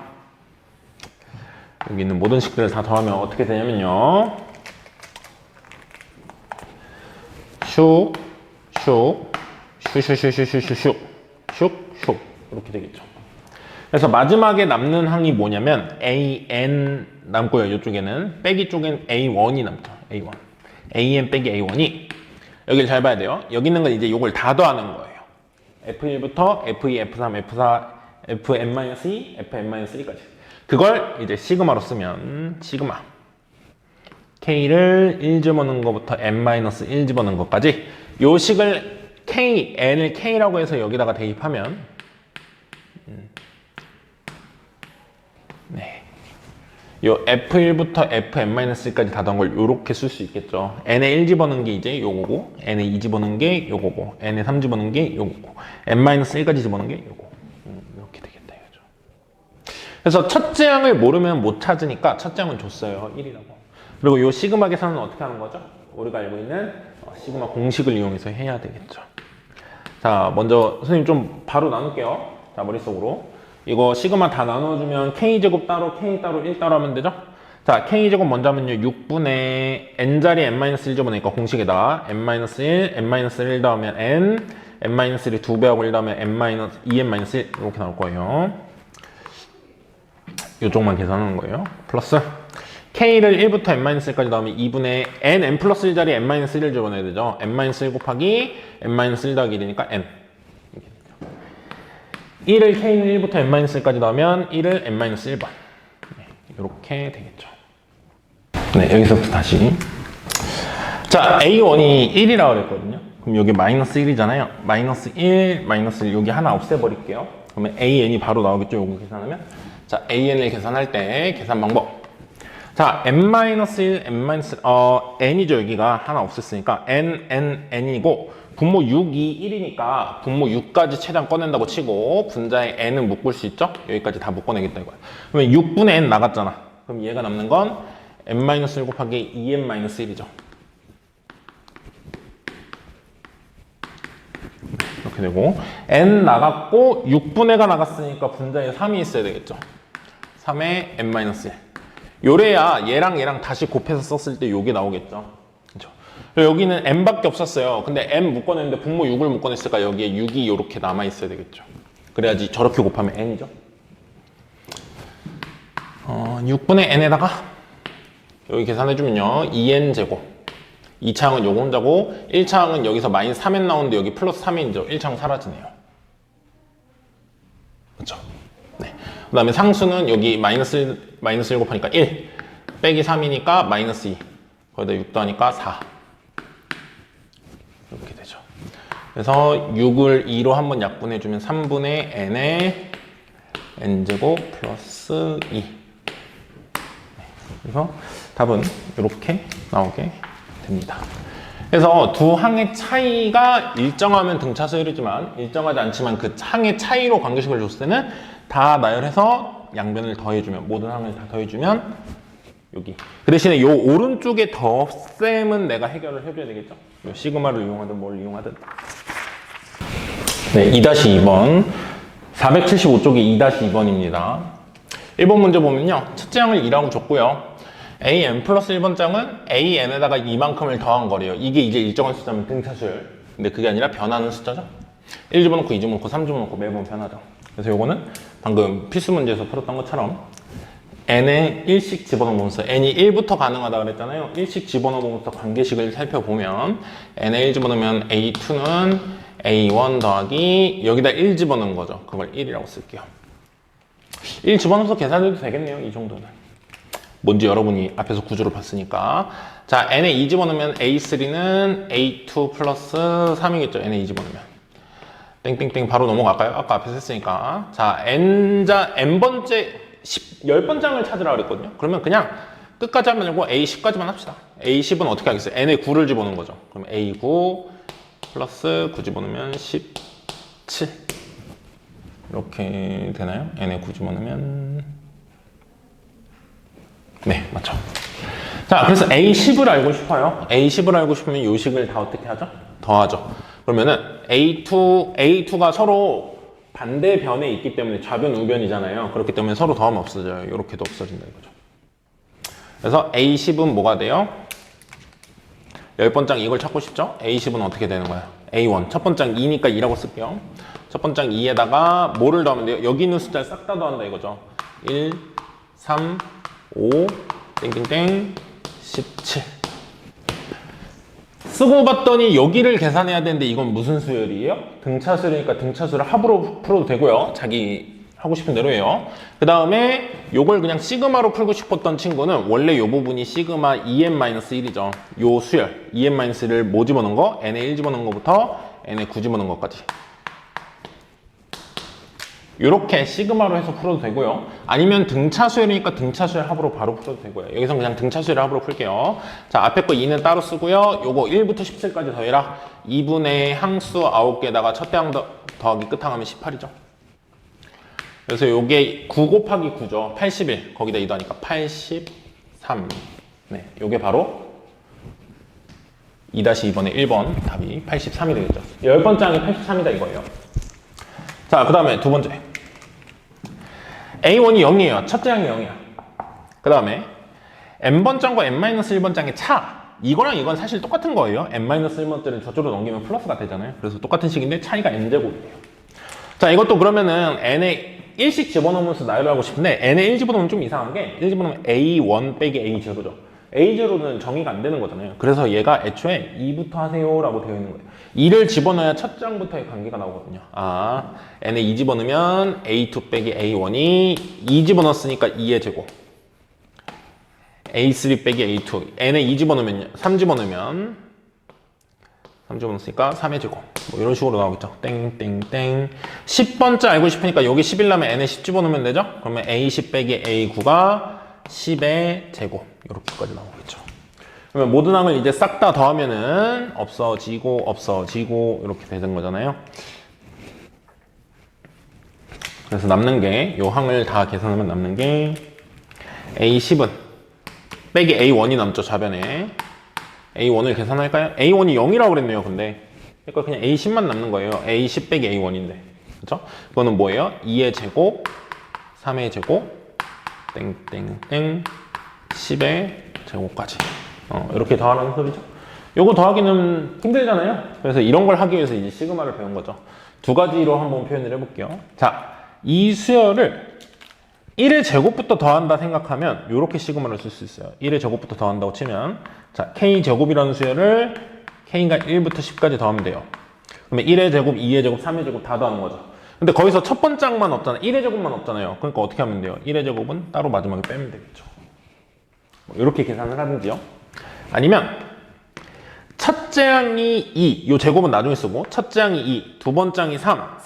여기 있는 모든 식들을 다 더하면 어떻게 되냐면요, 슉 이렇게 되겠죠. 그래서 마지막에 남는 항이 뭐냐면 an 남고요. 이쪽에는 빼기 쪽엔 a1이 남죠. a1. an 빼기 a1이, 여기를 잘 봐야 돼요. 여기 있는 건 이제 이걸 다 더하는 거예요. f1부터 f2, f3, f4, fn-2, fn-1까지. 그걸 이제 시그마로 쓰면 시그마 k를 1 집어넣는 것부터 n-1 집어넣는 것까지, 요 식을 n을 k라고 해서 여기다가 대입하면 요 f1부터 fn-1까지 다 더한 걸 요렇게 쓸 수 있겠죠. n에 1 집어넣은 게 이제 요거고, n에 2 집어넣은 게 요거고, n에 3 집어넣은 게 요거고, n-1까지 집어넣은 게 요거. 이렇게 되겠다 이거죠. 그래서 첫째 항을 모르면 못 찾으니까 첫째 항은 줬어요. 1이라고. 그리고 요 시그마 계산은 어떻게 하는 거죠? 우리가 알고 있는 시그마 공식을 이용해서 해야 되겠죠. 자, 먼저 선생님 좀 바로 나눌게요. 자, 머릿속으로. 이거 시그마 다 나눠주면 k제곱 따로, k 따로, 1 따로 하면 되죠? 자, k제곱 먼저 하면요, 6분의 n자리에 n-1 집어넣으니까 공식에다 n-1, n-1 더하면 n-1이 2배하고 1 더하면 n-2n-1 이렇게 나올 거예요. 이쪽만 계산하는 거예요. 플러스 k를 1부터 n-1까지 더하면 2분의 n 플러스 1 자리에 n-1을 집어넣어야 되죠. n-1 곱하기 n-1 더하기 1이니까 n. 1을 k는 1부터 n-1까지 넣으면 1을 n-1번. 이렇게 되겠죠. 네, 여기서부터 다시. 자, a1이 1이라고 그랬거든요. 그럼 여기 마이너스 1이잖아요. 마이너스 1, 마이너스 1, 여기 하나 없애버릴게요. 그러면 AN이 바로 나오겠죠. 요거 계산하면. 자, AN을 계산할 때 계산 방법. 자, n-1, n이죠. 여기가 하나 없앴으니까 n이고 분모 6, 2, 1이니까 분모 6까지 최대한 꺼낸다고 치고 분자에 n은 묶을 수 있죠? 여기까지 다 묶어내겠다 이거야. 그러면 6분의 n 나갔잖아. 그럼 얘가 남는 건 n-1 곱하기 2n-1이죠. 이렇게 되고 n 나갔고 6분의가 나갔으니까 분자에 3이 있어야 되겠죠. 3에 n-1. 요래야 얘랑 다시 곱해서 썼을 때 요게 나오겠죠. 그렇죠? 여기는 n밖에 없었어요. 근데 n 묶어냈는데 분모 6을 묶어냈으니까 여기에 6이 이렇게 남아있어야 되겠죠. 그래야지 저렇게 곱하면 n이죠. 6분의 n에다가 여기 계산해주면요. 2n제곱 2차항은 요거 혼자고 1차항은 여기서 마이너스 3n 나오는데 여기 플러스 3n이죠. 1차항 사라지네요. 그렇죠? 네. 그 다음에 상수는 여기 마이너스 1 곱하니까 1 빼기 3이니까 마이너스 2 거기다 6 더하니까 4 이렇게 되죠. 그래서 6을 2로 한번 약분해주면 3분의 n에 n제곱 플러스 2 그래서 답은 이렇게 나오게 됩니다. 그래서 두 항의 차이가 일정하면 등차수열이지만 일정하지 않지만 그 항의 차이로 관계식을 줬을 때는 다 나열해서 양변을 더해주면 모든 항을 다 더해주면 여기 그 대신에 요 오른쪽에 덧셈은 내가 해결을 해줘야 되겠죠. 요 시그마를 이용하든 뭘 이용하든. 네, 2-2번 475쪽이 2-2번입니다 1번 문제 보면요 첫째 항을 2라고 줬고요 AN 플러스 1번 장은 AN에다가 이만큼을 더한 거래요. 이게 이제 일정한 숫자면 등차수열. 근데 그게 아니라 변하는 숫자죠. 1 집어넣고 2 집어넣고 3 집어넣고 매번 변하죠. 그래서 요거는 방금 필수 문제에서 풀었던 것처럼 n에 1씩 집어넣으면서 n이 1부터 가능하다 그랬잖아요. 1씩 집어넣으면서 관계식을 살펴보면 n에 1 집어넣으면 A2는 A1 더하기 여기다 1 집어넣은 거죠. 그걸 1이라고 쓸게요. 1 집어넣어서 계산해도 되겠네요. 이 정도는. 뭔지 여러분이 앞에서 구조를 봤으니까. 자, n에 2 집어넣으면 A3는 A2 플러스 3이겠죠. n에 2 집어넣으면. 땡땡땡 바로 넘어갈까요? 아까 앞에서 했으니까. 자, n번째 10번 장을 찾으라 그랬거든요. 그러면 그냥 끝까지 하면 되고 A10까지만 합시다. A10은 어떻게 하겠어요? n에 9를 집어넣은 거죠. 그럼 A9 플러스 9 집어넣으면 17 이렇게 되나요? n에 9 집어넣으면 네, 맞죠. 자, 그래서 A10을 알고 싶어요. A10을 알고 싶으면 요 식을 다 어떻게 하죠? 더하죠. 그러면은 A2가 서로 반대 변에 있기 때문에 좌변, 우변이잖아요. 그렇기 때문에 서로 더하면 없어져요. 이렇게도 없어진다 이거죠. 그래서 A10은 뭐가 돼요? 10번 장 이걸 찾고 싶죠? A10은 어떻게 되는 거야? A1. 첫 번째 장 2니까 2라고 쓸게요. 첫 번째 장 2에다가 뭐를 더하면 돼요? 여기 있는 숫자를 싹 다 더한다 이거죠. 1, 3, 5, 땡땡땡, 17. 쓰고 봤더니 여기를 계산해야 되는데 이건 무슨 수열이에요? 등차수열이니까 등차수를 합으로 풀어도 되고요. 자기 하고 싶은 대로 해요. 그 다음에 요걸 그냥 시그마로 풀고 싶었던 친구는 원래 요 부분이 시그마 2n-1이죠. 요 수열 2n-1을 뭐 집어넣은 거? n에 1 집어넣은 거부터 n에 9 집어넣은 것까지. 이렇게 시그마로 해서 풀어도 되고요. 아니면 등차수열이니까 등차수열 합으로 바로 풀어도 되고요. 여기서 그냥 등차수열 합으로 풀게요. 자, 앞에 거 2는 따로 쓰고요. 요거 1부터 17까지 더해라. 2분의 항수 9개에다가 첫대 항 더하기 끝항하면 18이죠. 그래서 요게 9 곱하기 9죠. 81. 거기다 2 더하니까 83. 네, 요게 바로 2-2번의 1번 답이 83이 되겠죠. 10번째 항이 83이다 이거예요. 자, 그 다음에 두 번째. A1이 0이에요. 첫째 항이 0이야. 그 다음에 n번장과 n-1번장의 차. 이거랑 이건 사실 똑같은 거예요. n-1번째를 저쪽으로 넘기면 플러스가 되잖아요. 그래서 똑같은 식인데 차이가 n제곱이에요. 자, 이것도 그러면은 n에 1씩 집어넣으면서 나열을 하고 싶은데 n에 1 집어넣으면 좀 이상한 게 1 집어넣으면 A1 빼기 A0죠. A0는 정의가 안 되는 거잖아요. 그래서 얘가 애초에 2부터 하세요 라고 되어 있는 거예요. 2를 집어넣어야 첫 장부터의 관계가 나오거든요. 아, n에 2 집어넣으면 A2 빼기 A1이 2 집어넣었으니까 2의 제곱. A3 빼기 A2. n에 2 집어넣으면 3 집어넣으면 3집어넣었으니까 3의 제곱. 뭐 이런 식으로 나오겠죠. 땡땡땡. 10번째 알고 싶으니까 여기 10일 나면 n에 10 집어넣으면 되죠? 그러면 a10 빼기 a9가 10의 제곱. 이렇게까지 나오겠죠. 그러면 모든 항을 이제 싹 다 더하면은 없어지고 이렇게 되는 거잖아요. 그래서 남는 게 요 항을 다 계산하면 남는 게 a10은 빼기 a1이 남죠. 좌변에 a1을 계산할까요? a1이 0이라고 그랬네요. 근데 그러니까 그냥 a10만 남는 거예요. a10 빼기 a1인데 그렇죠? 그거는 뭐예요? 2의 제곱 3의 제곱 땡땡땡 10의 제곱까지 이렇게 더하는 소리죠. 요거 더하기는 힘들잖아요. 그래서 이런 걸 하기 위해서 이제 시그마를 배운 거죠. 두 가지로 한번 표현을 해볼게요. 자, 이 수열을 1의 제곱부터 더한다 생각하면 이렇게 시그마를 쓸 수 있어요. 1의 제곱부터 더한다고 치면 자, k제곱이라는 수열을 k가 1부터 10까지 더하면 돼요. 그러면 1의 제곱, 2의 제곱, 3의 제곱 다 더하는 거죠. 근데 거기서 첫 번째 항만 없잖아요. 1의 제곱만 없잖아요. 그러니까 어떻게 하면 돼요? 1의 제곱은 따로 마지막에 빼면 되겠죠. 뭐 이렇게 계산을 하든지요. 아니면 첫째 항이 2, 이 제곱은 나중에 쓰고 첫째 항이 2, 두 번째 항이 3,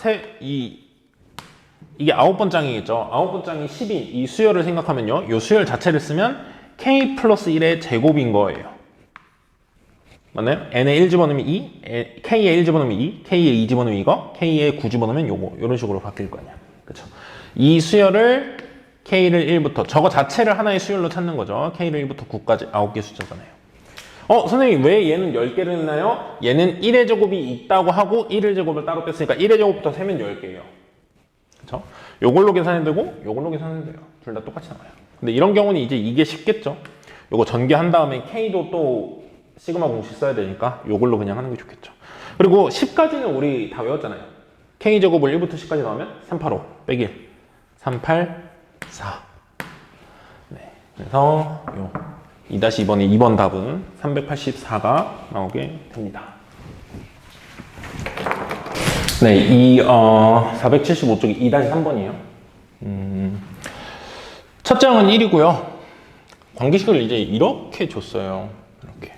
이게 아홉 번째 항이겠죠. 아홉 번째 항이 10인 이 수열을 생각하면요. 이 수열 자체를 쓰면 k 플러스 1의 제곱인 거예요. 맞나요? n에 1 집어넣으면 2, k에 1 집어넣으면 2, k에 2 집어넣으면 이거, k에 9 집어넣으면 요거 이런 식으로 바뀔 거 아니야. 그쵸? 이 수열을 k를 1부터 저거 자체를 하나의 수열로 찾는 거죠. k를 1부터 9까지 9개 숫자잖아요. 선생님 왜 얘는 10개를 했나요? 얘는 1의 제곱이 있다고 하고 1의 제곱을 따로 뺐으니까 1의 제곱부터 세면 10개예요. 그쵸? 요걸로 계산해도 되고 요걸로 계산해도 돼요. 둘 다 똑같이 나와요. 근데 이런 경우는 이제 이게 쉽겠죠? 요거 전개한 다음에 K도 또 시그마 공식 써야 되니까 요걸로 그냥 하는 게 좋겠죠. 그리고 10까지는 우리 다 외웠잖아요. K제곱을 1부터 10까지 나오면 385 빼기 1 384 네. 그래서 요 2-2번의 2번 답은 384가 나오게 됩니다. 네, 이 475쪽이 2-3번이에요. 첫째 항은 1이고요. 관계식을 이제 이렇게 줬어요. 이렇게.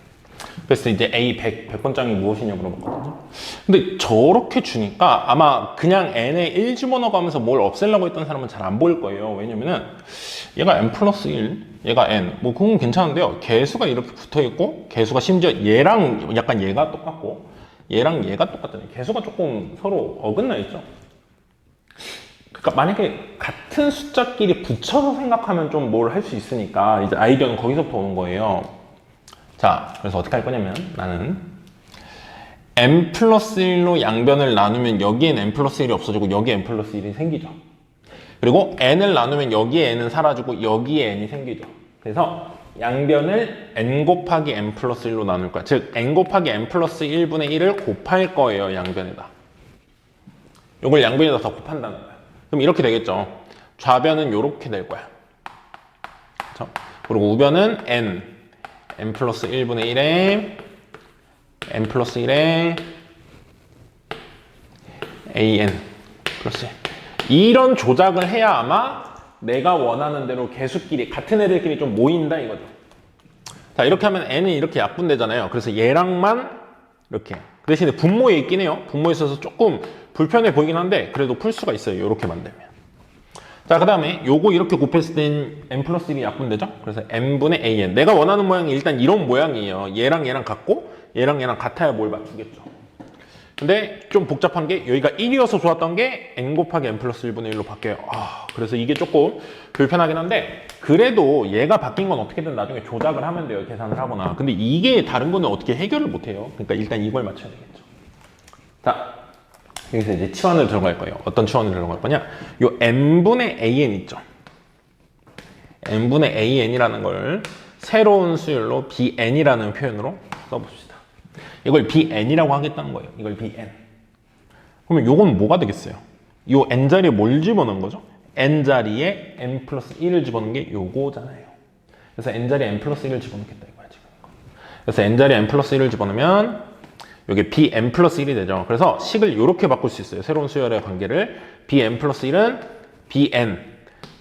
그래서 이제 A 100번장이 무엇이냐고 물어봤거든요. 근데 저렇게 주니까 아마 그냥 n에 1 집어넣어가면서 뭘 없애려고 했던 사람은 잘 안 보일 거예요. 왜냐면은 얘가 n 플러스 1, 얘가 n. 뭐 그건 괜찮은데요. 개수가 이렇게 붙어 있고 개수가 심지어 얘랑 약간 얘가 똑같고 얘랑 얘가 똑같잖아요. 개수가 조금 서로 어긋나 있죠. 그러니까 만약에 같은 숫자끼리 붙여서 생각하면 좀 뭘 할 수 있으니까 이제 아이디어는 거기서부터 오는 거예요. 자, 그래서 어떻게 할 거냐면 나는 n 플러스 1로 양변을 나누면 여기엔 n 플러스 1이 없어지고 여기에 n 플러스 1이 생기죠. 그리고 n을 나누면 여기에 n은 사라지고 여기에 n이 생기죠. 그래서 양변을 n 곱하기 n 플러스 1로 나눌 거야. 즉 n 곱하기 n 플러스 1분의 1을 곱할 거예요. 양변에다. 이걸 양변에다 더 곱한다는 거야. 그럼 이렇게 되겠죠. 좌변은 이렇게 될 거야. 그렇죠? 그리고 우변은 n 플러스 1분의 1에 n 플러스 1에 an 플러스 1. 이런 조작을 해야 아마 내가 원하는 대로 개수끼리 같은 애들끼리 좀 모인다 이거죠. 자, 이렇게 하면 n은 이렇게 약분되잖아요. 그래서 얘랑만 이렇게. 그 대신에 분모에 있긴 해요. 분모에 있어서 조금 불편해 보이긴 한데 그래도 풀 수가 있어요. 이렇게 만들면. 자, 그 다음에 요거 이렇게 곱했을 땐 n 플러스 1이 약분되죠? 그래서 n분의 an. 내가 원하는 모양이 일단 이런 모양이에요. 얘랑 얘랑 같고 얘랑 얘랑 같아야 뭘 맞추겠죠. 근데 좀 복잡한 게 여기가 1이어서 좋았던 게 n 곱하기 n 플러스 1분의 1로 바뀌어요. 그래서 이게 조금 불편하긴 한데 그래도 얘가 바뀐 건 어떻게든 나중에 조작을 하면 돼요. 계산을 하거나. 근데 이게 다른 거는 어떻게 해결을 못 해요. 그러니까 일단 이걸 맞춰야 되겠죠. 자, 여기서 이제 치환을 들어갈 거예요. 어떤 치환을 들어갈 거냐? 요 n분의 an 있죠. n분의 an이라는 걸 새로운 수열로 bn이라는 표현으로 써봅시다. 이걸 bn이라고 하겠다는 거예요. 이걸 bn. 그러면 요건 뭐가 되겠어요? 요 n자리에 뭘 집어넣은 거죠? n자리에 n 플러스 1을 집어넣은 게 요거잖아요. 그래서 n자리에 n 플러스 1을 집어넣겠다 이거야 지금. 그래서 n자리에 n 플러스 1을 집어넣으면 요게 bn 플러스 1이 되죠. 그래서 식을 이렇게 바꿀 수 있어요. 새로운 수열의 관계를 bn 플러스 1은 bn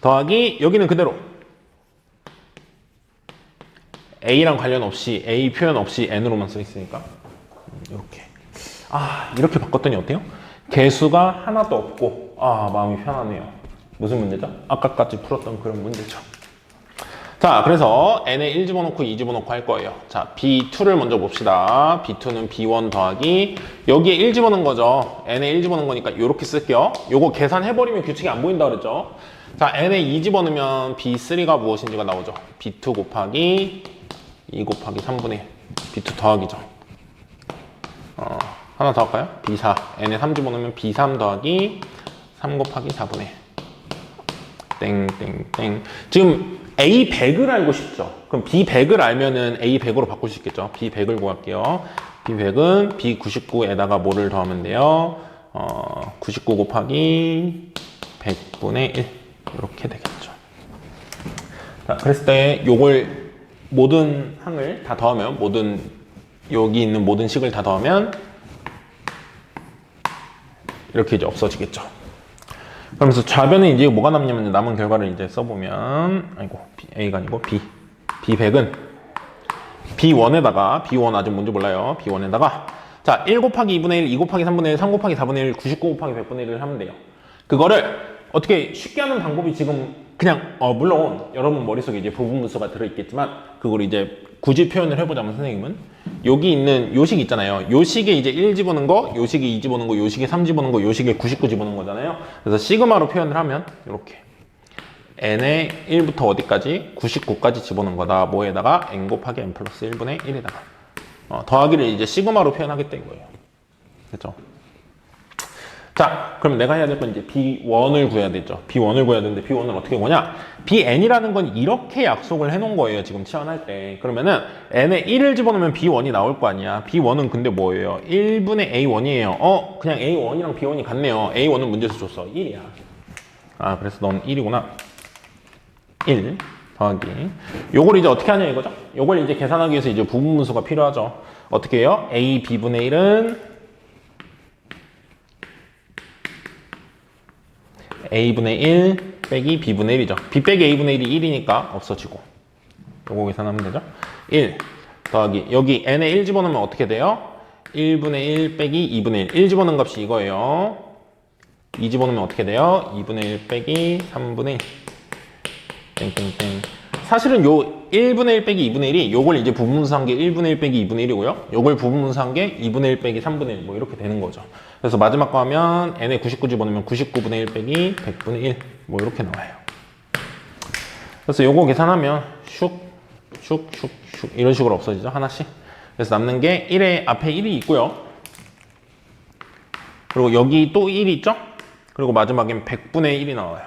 더하기 여기는 그대로 a랑 관련 없이 a 표현 없이 n으로만 써 있으니까 이렇게 이렇게 바꿨더니 어때요? 개수가 하나도 없고 마음이 편하네요. 무슨 문제죠? 아까까지 풀었던 그런 문제죠. 자, 그래서 n에 1 집어넣고 2 집어넣고 할 거예요. 자, b2를 먼저 봅시다. b2는 b1 더하기 여기에 1 집어넣은 거죠. n에 1 집어넣은 거니까 이렇게 쓸게요. 요거 계산해버리면 규칙이 안 보인다 그랬죠. 자, n에 2 집어넣으면 b3가 무엇인지가 나오죠. b2 곱하기 2 곱하기 3분의 1 b2 더하기죠. 하나 더 할까요? b4 n에 3 집어넣으면 b3 더하기 3 곱하기 4분의 1 땡땡땡. 지금 A100을 알고 싶죠? 그럼 B100을 알면은 A100으로 바꿀 수 있겠죠? B100을 구할게요. B100은 B99에다가 뭐를 더하면 돼요? 99 곱하기 100분의 1 이렇게 되겠죠. 자, 그랬을 때 요걸 모든 항을 다 더하면 여기 있는 모든 식을 다 더하면 이렇게 이제 없어지겠죠. 그러면서 좌변에 이제 뭐가 남냐면 남은 결과를 이제 써보면 A가 아니고 B100은 B1에다가 B1 아직 뭔지 몰라요. B1에다가 자 1 곱하기 2분의 1, 2 곱하기 3분의 1, 3 곱하기 4분의 1, 99 곱하기 100분의 1을 하면 돼요. 그거를 어떻게 쉽게 하는 방법이 지금 그냥 물론 여러분 머릿속에 이제 부분분수가 들어있겠지만 그걸 이제 굳이 표현을 해보자면 선생님은 여기 있는 요식 있잖아요. 요식에 이제 1 집어넣은 거, 요식에 2 집어넣은 거, 요식에 3 집어넣은 거, 요식에 99 집어넣은 거잖아요. 그래서 시그마로 표현을 하면 이렇게 n에 1부터 어디까지? 99까지 집어넣은 거다. 뭐에다가 n 곱하기 n 플러스 1분의 1에다가 더하기를 이제 시그마로 표현하겠다 이거예요. 그렇죠? 자, 그럼 내가 해야 될 건 이제 B1을 구해야 되죠. B1을 구해야 되는데 B1을 어떻게 구하냐? Bn이라는 건 이렇게 약속을 해놓은 거예요. 지금 치환할 때. 그러면은 n에 1을 집어넣으면 B1이 나올 거 아니야. B1은 근데 뭐예요? 1분의 A1이에요. 그냥 A1이랑 B1이 같네요. A1은 문제에서 줬어. 1이야. 그래서 넌 1이구나. 1 더하기. 요걸 이제 어떻게 하냐 이거죠? 요걸 이제 계산하기 위해서 이제 부분분수가 필요하죠. 어떻게 해요? A, B분의 1은 A분의 1 빼기 B분의 1이죠. B 빼기 A분의 1이 1이니까 없어지고 요거 계산하면 되죠. 1 더하기 여기 n에 1 집어넣으면 어떻게 돼요? 1분의 1 빼기 2분의 1 1 집어넣은 값이 이거예요. 2 집어넣으면 어떻게 돼요? 2분의 1 빼기 3분의 1 땡땡땡. 사실은 요 1분의 1 빼기 2분의 1이 요걸 이제 부분분수한 게 1분의 1 빼기 2분의 1이고요. 요걸 부분분수한 게 2분의 1 빼기 3분의 1 뭐 이렇게 되는 거죠. 그래서 마지막 거 하면 n에 99 집어넣으면 99분의 1 빼기 100분의 1 뭐 이렇게 나와요. 그래서 요거 계산하면 슉 이런 식으로 없어지죠. 하나씩. 그래서 남는 게 1에 앞에 1이 있고요. 그리고 여기 또 1이 있죠. 그리고 마지막엔 100분의 1이 나와요.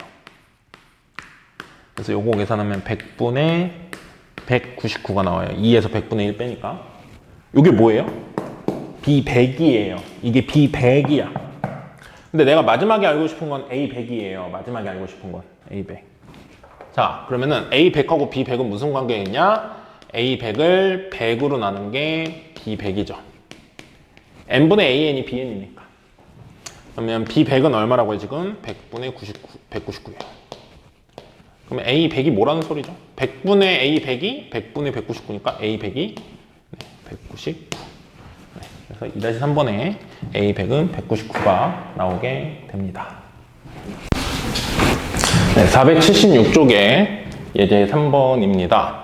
그래서 요거 계산하면 100분의 199가 나와요. 2에서 100분의 1 빼니까. 요게 뭐예요? B100이에요. 이게 B100이야. 근데 내가 마지막에 알고 싶은 건 A100이에요. 마지막에 알고 싶은 건 A100. 자, 그러면은 A100하고 B100은 무슨 관계가 있냐? A100을 100으로 나눈 게 B100이죠. n분의 AN이 BN이니까. 그러면 B100은 얼마라고요, 지금? 100분의 199예요. 그러면 A100이 뭐라는 소리죠? 100분의 A100이 100분의 199니까 A100이 199. 그래서 2-3번에 A100은 199가 나오게 됩니다. 476쪽에 예제 3번입니다.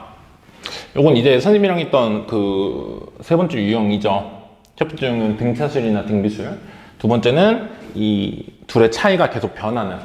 요건 이제 선생님이랑 했던 그 세 번째 유형이죠. 첫 번째 유형은 등차술이나 등비술. 두 번째는 이 둘의 차이가 계속 변하는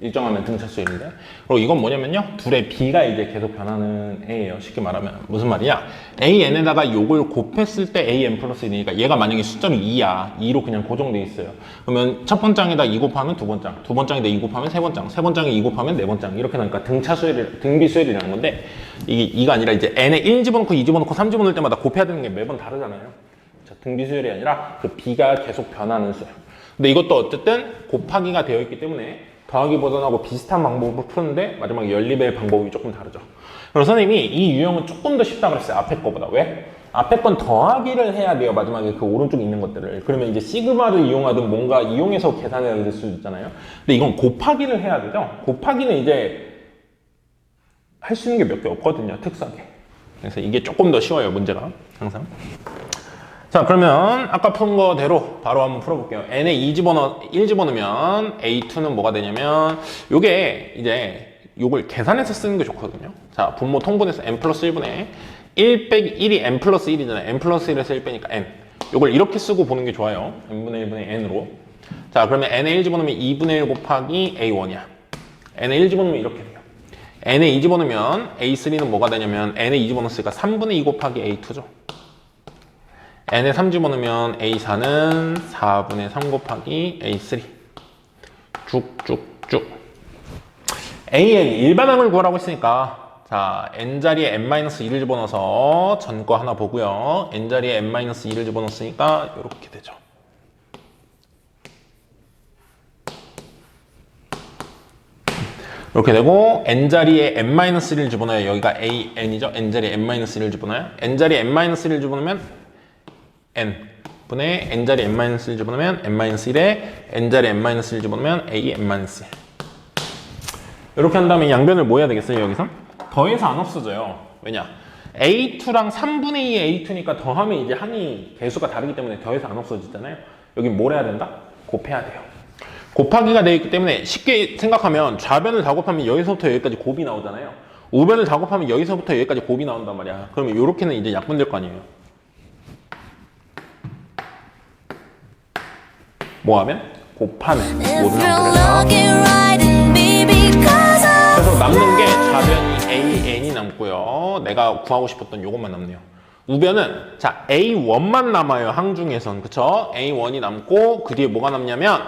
일정하면 등차수인데, 그리고 이건 뭐냐면요, 둘의 B가 이제 계속 변하는 애예요. 쉽게 말하면 무슨 말이냐, AN에다가 요걸 곱했을 때 AN 플러스 1이니까 얘가 만약에 숫자로 2야 2로 그냥 고정돼 있어요. 그러면 첫 번장에다 2 곱하면 두 번장, 두 번장에다 2 곱하면 세 번장, 세 번장에 2 곱하면 네 번장, 이렇게 나니까 등비수열이라는 건데, 이게 2가 아니라 이제 N에 1 집어넣고 2 집어넣고 3 집어넣을 때마다 곱해야 되는 게 매번 다르잖아요. 자, 등비수열이 아니라 그 B가 계속 변하는 수열. 근데 이것도 어쨌든 곱하기가 되어 있기 때문에 더하기 버전하고 비슷한 방법으로 푸는데 마지막에 연립의 방법이 조금 다르죠. 그래서 선생님이 이 유형은 조금 더 쉽다고 그랬어요. 앞에 거보다. 왜? 앞에 건 더하기를 해야 돼요. 마지막에 그 오른쪽에 있는 것들을. 그러면 이제 시그마를 이용하든 뭔가 이용해서 계산해야 될 수도 있잖아요. 근데 이건 곱하기를 해야 되죠. 곱하기는 이제 할 수 있는 게 몇 개 없거든요. 특수하게. 그래서 이게 조금 더 쉬워요. 문제가 항상. 자, 그러면 아까 푼 거대로 바로 한번 풀어볼게요. n에 1 집어넣으면 a2는 뭐가 되냐면 요게 이제 요걸 계산해서 쓰는 게 좋거든요. 자, 분모 통분해서 n 플러스 1분의 1 빼기 1이 n 플러스 1이잖아요. n 플러스 1에서 1 빼니까 n. 요걸 이렇게 쓰고 보는 게 좋아요. n분의 1분의 n으로. 자, 그러면 n에 1 집어넣으면 2분의 1 곱하기 a1이야. n에 1 집어넣으면 이렇게 돼요. n에 2 집어넣으면 a3는 뭐가 되냐면 n에 2 집어넣었으니까 3분의 2 곱하기 a2죠. n에 3 집어넣으면 a4는 4분의 3 곱하기 a3. 쭉쭉쭉. an 일반항을 구하라고 했으니까 자, n자리에 n-1을 집어넣어서 전 거 하나 보고요. n자리에 n-2를 집어넣었으니까 이렇게 되죠. 이렇게 되고 n자리에 n-1을 집어넣어요. 여기가 an이죠. n자리에 n-1을 집어넣어요. n자리에 n-1을 집어넣으면 n분의 n자리 n-1을 집어넣으면 n-1에 n자리 n-1을 집어넣으면 a n-1. 이렇게 한 다음에 양변을 뭐 해야 되겠어요? 여기서 더해서 안 없어져요. 왜냐? a2랑 3분의 2의 a2니까 더하면 이제 항이 개수가 다르기 때문에 더해서 안 없어지잖아요. 여기 뭘 해야 된다? 곱해야 돼요. 곱하기가 되어 있기 때문에 쉽게 생각하면 좌변을 다 곱하면 여기서부터 여기까지 곱이 나오잖아요. 우변을 다 곱하면 여기서부터 여기까지 곱이 나온단 말이야. 그러면 이렇게는 이제 약분될 거 아니에요. 뭐 하면? 곱하면 모든 항들에서. 그래서 남는 게 좌변이 AN이 남고요. 내가 구하고 싶었던 요것만 남네요. 우변은 자 A1만 남아요. 항 중에선. 그쵸? A1이 남고 그 뒤에 뭐가 남냐면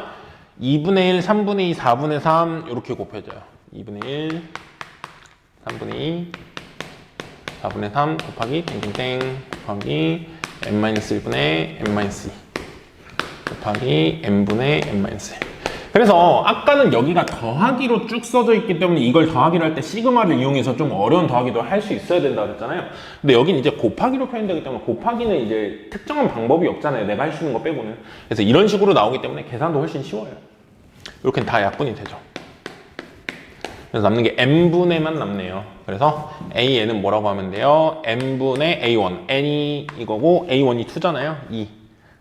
2분의 1, 3분의 2, 4분의 3 이렇게 곱해져요. 2분의 1, 3분의 2, 4분의 3 곱하기 땡땡땡 곱하기 n-1분의 n-2 곱하기 n분의 n-1. 그래서 아까는 여기가 더하기로 쭉 써져 있기 때문에 이걸 더하기로 할 때 시그마를 이용해서 좀 어려운 더하기도 할 수 있어야 된다고 했잖아요. 근데 여기는 이제 곱하기로 표현되기 때문에 곱하기는 이제 특정한 방법이 없잖아요. 내가 할 수 있는 거 빼고는. 그래서 이런 식으로 나오기 때문에 계산도 훨씬 쉬워요. 이렇게 다 약분이 되죠. 그래서 남는 게 n분의만 남네요. 그래서 an은 뭐라고 하면 돼요? n분의 a1. n이 이거고 a1이 2잖아요. 2.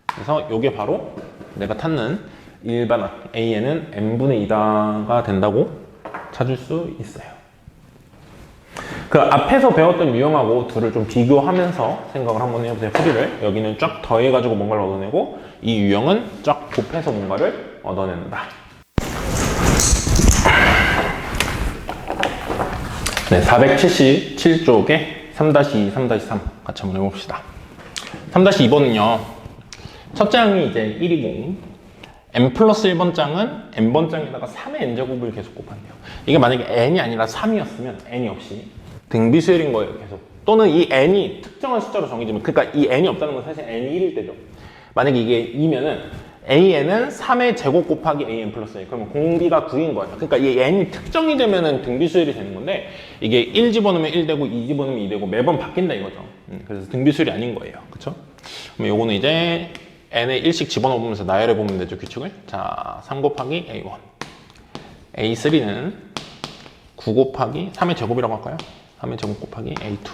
그래서 이게 바로 내가 찾는 일반항 an은 n분의 2가 된다고 찾을 수 있어요. 그 앞에서 배웠던 유형하고 둘을 좀 비교하면서 생각을 한번 해보세요. 풀이를. 여기는 쫙 더해가지고 뭔가를 얻어내고 이 유형은 쫙 곱해서 뭔가를 얻어낸다. 네, 477쪽에 3-2, 3-3 같이 한번 해봅시다. 3-2번은요. 첫째 항이 이제 1이고 n 플러스 1번 장은 n번 장에다가 3의 n제곱을 계속 곱한대요. 이게 만약에 n이 아니라 3이었으면 n이 없이 등비수열인 거예요. 계속. 또는 이 n이 특정한 숫자로 정해지면 그러니까 이 n이 없다는 건 사실 n이 1일 때죠. 만약에 이게 2면은 an은 3의 제곱 곱하기 an 플러스 1. 그러면 공비가 9인 거예요. 그러니까 이 n이 특정이 되면은 등비수열이 되는 건데 이게 1 집어넣으면 1 되고 2 집어넣으면 2 되고 매번 바뀐다 이거죠. 그래서 등비수열이 아닌 거예요. 그쵸? 그럼 요거는 이제 n에 1씩 집어넣으면서 나열해 보면 되죠, 규칙을. 자, 3 곱하기 a1. a3는 9 곱하기 3의 제곱이라고 할까요? 3의 제곱 곱하기 a2.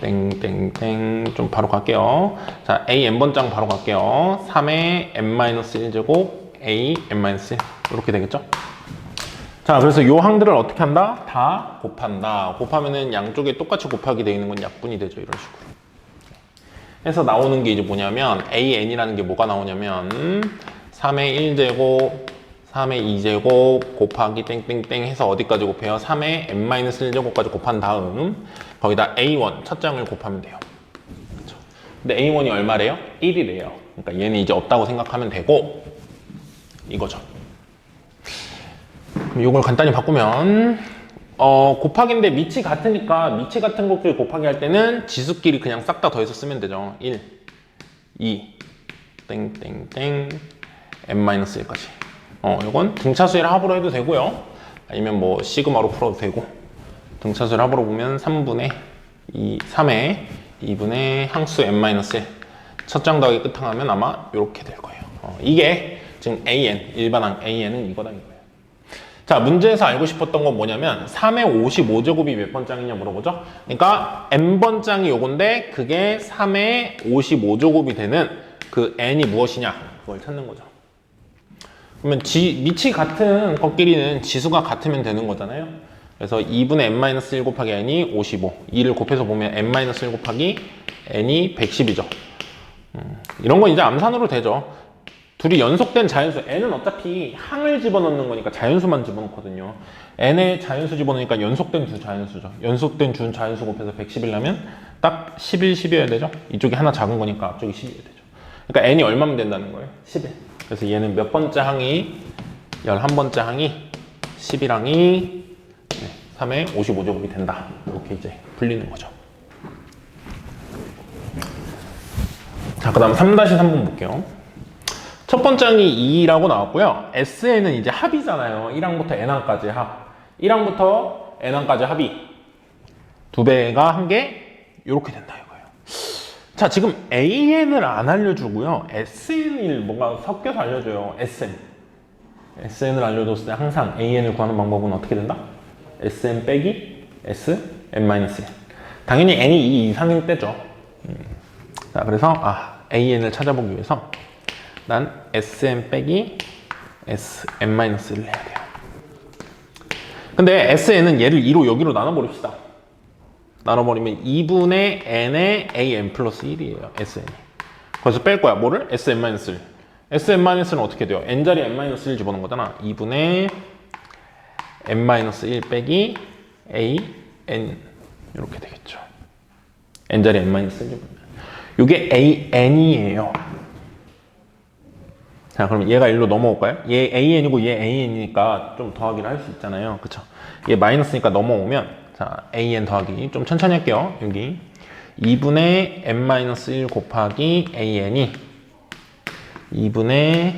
땡땡땡 좀 바로 갈게요. 자, a n번장 바로 갈게요. 3의 n-1제곱 a n-1 이렇게 되겠죠? 자, 그래서 요 항들을 어떻게 한다? 다 곱한다. 곱하면은 양쪽에 똑같이 곱하기 되어 있는 건 약분이 되죠, 이런 식으로. 해서 나오는 게 이제 뭐냐면 an이라는 게 뭐가 나오냐면 3의 1제곱 3의 2제곱 곱하기 땡땡땡 해서 어디까지 곱해요? 3의 n-1제곱까지 곱한 다음 거기다 a1 첫 장을 곱하면 돼요. 그렇죠? 근데 a1이 얼마래요? 1이래요. 그러니까 얘는 이제 없다고 생각하면 되고 이거죠. 그럼 이걸 간단히 바꾸면 곱하기인데 밑이 같으니까 밑이 같은 것들 곱하기 할 때는 지수끼리 그냥 싹 다 더해서 쓰면 되죠. 1, 2, 땡땡땡, n-1까지. 이건 등차수열 합으로 해도 되고요. 아니면 뭐 시그마로 풀어도 되고. 등차수열 합으로 보면 3분의 2, 3의 2분의 항수 n-1. 첫 장 더하기 끝항 하면 아마 이렇게 될 거예요. 이게 지금 an, 일반항 an은 이거다 이거예요. 자, 문제에서 알고 싶었던 건 뭐냐면 3의 55제곱이 몇 번장이냐 물어보죠. 그러니까 n번 장이 요건데 그게 3의 55제곱이 되는 그 n이 무엇이냐 그걸 찾는 거죠. 그러면 밑이 같은 것끼리는 지수가 같으면 되는 거잖아요. 그래서 2분의 n-1 곱하기 n이 55, 2를 곱해서 보면 n-1 곱하기 n이 110이죠. 이런 건 이제 암산으로 되죠. 둘이 연속된 자연수, n은 어차피 항을 집어넣는 거니까 자연수만 집어넣거든요. n에 자연수 집어넣으니까 연속된 두 자연수죠. 연속된 두 자연수 곱해서 110이려면 딱 11, 10이어야 되죠. 이쪽이 하나 작은 거니까 앞쪽이 10이어야 되죠. 그러니까 n이 얼마면 된다는 거예요? 11. 그래서 얘는 몇 번째 항이 11번째 항이 11항이 3의 55제곱이 된다. 이렇게 이제 불리는 거죠. 자, 그 다음 3-3번 볼게요. 첫 번째 항이 2라고 나왔고요. SN은 이제 합이잖아요. 1항부터 n항까지 합. 1항부터 n항까지 합이 두 배가 한 개 이렇게 된다 이거예요. 자, 지금 AN을 안 알려주고요. SN을 뭔가 섞여서 알려줘요. SN을 알려줬을 때 항상 AN을 구하는 방법은 어떻게 된다? SN 빼기 SN-1. 당연히 n이 2 이상일 때죠. 자, 그래서 AN을 찾아보기 위해서 난 SN 빼기 SN-1를 해야 돼요. 근데 SN은 얘를 2로 여기로 나눠버립시다. 나눠버리면 2분의 n의 AN 플러스 1이에요. SN이. 그래서 뺄 거야. 뭐를? SN-1를. SN-1은 어떻게 돼요? n자리에 n-1 집어넣은 거잖아. 2분의 n-1 빼기 AN 이렇게 되겠죠. n자리에 n-1 집어넣으면. 이게 AN이에요. 자, 그럼 얘가 1로 넘어올까요? 얘 AN이고 얘 AN이니까 좀 더하기를 할 수 있잖아요. 그쵸? 얘 마이너스니까 넘어오면, 자, AN 더하기. 좀 천천히 할게요. 여기. 2분의 n-1 곱하기 AN이 2분의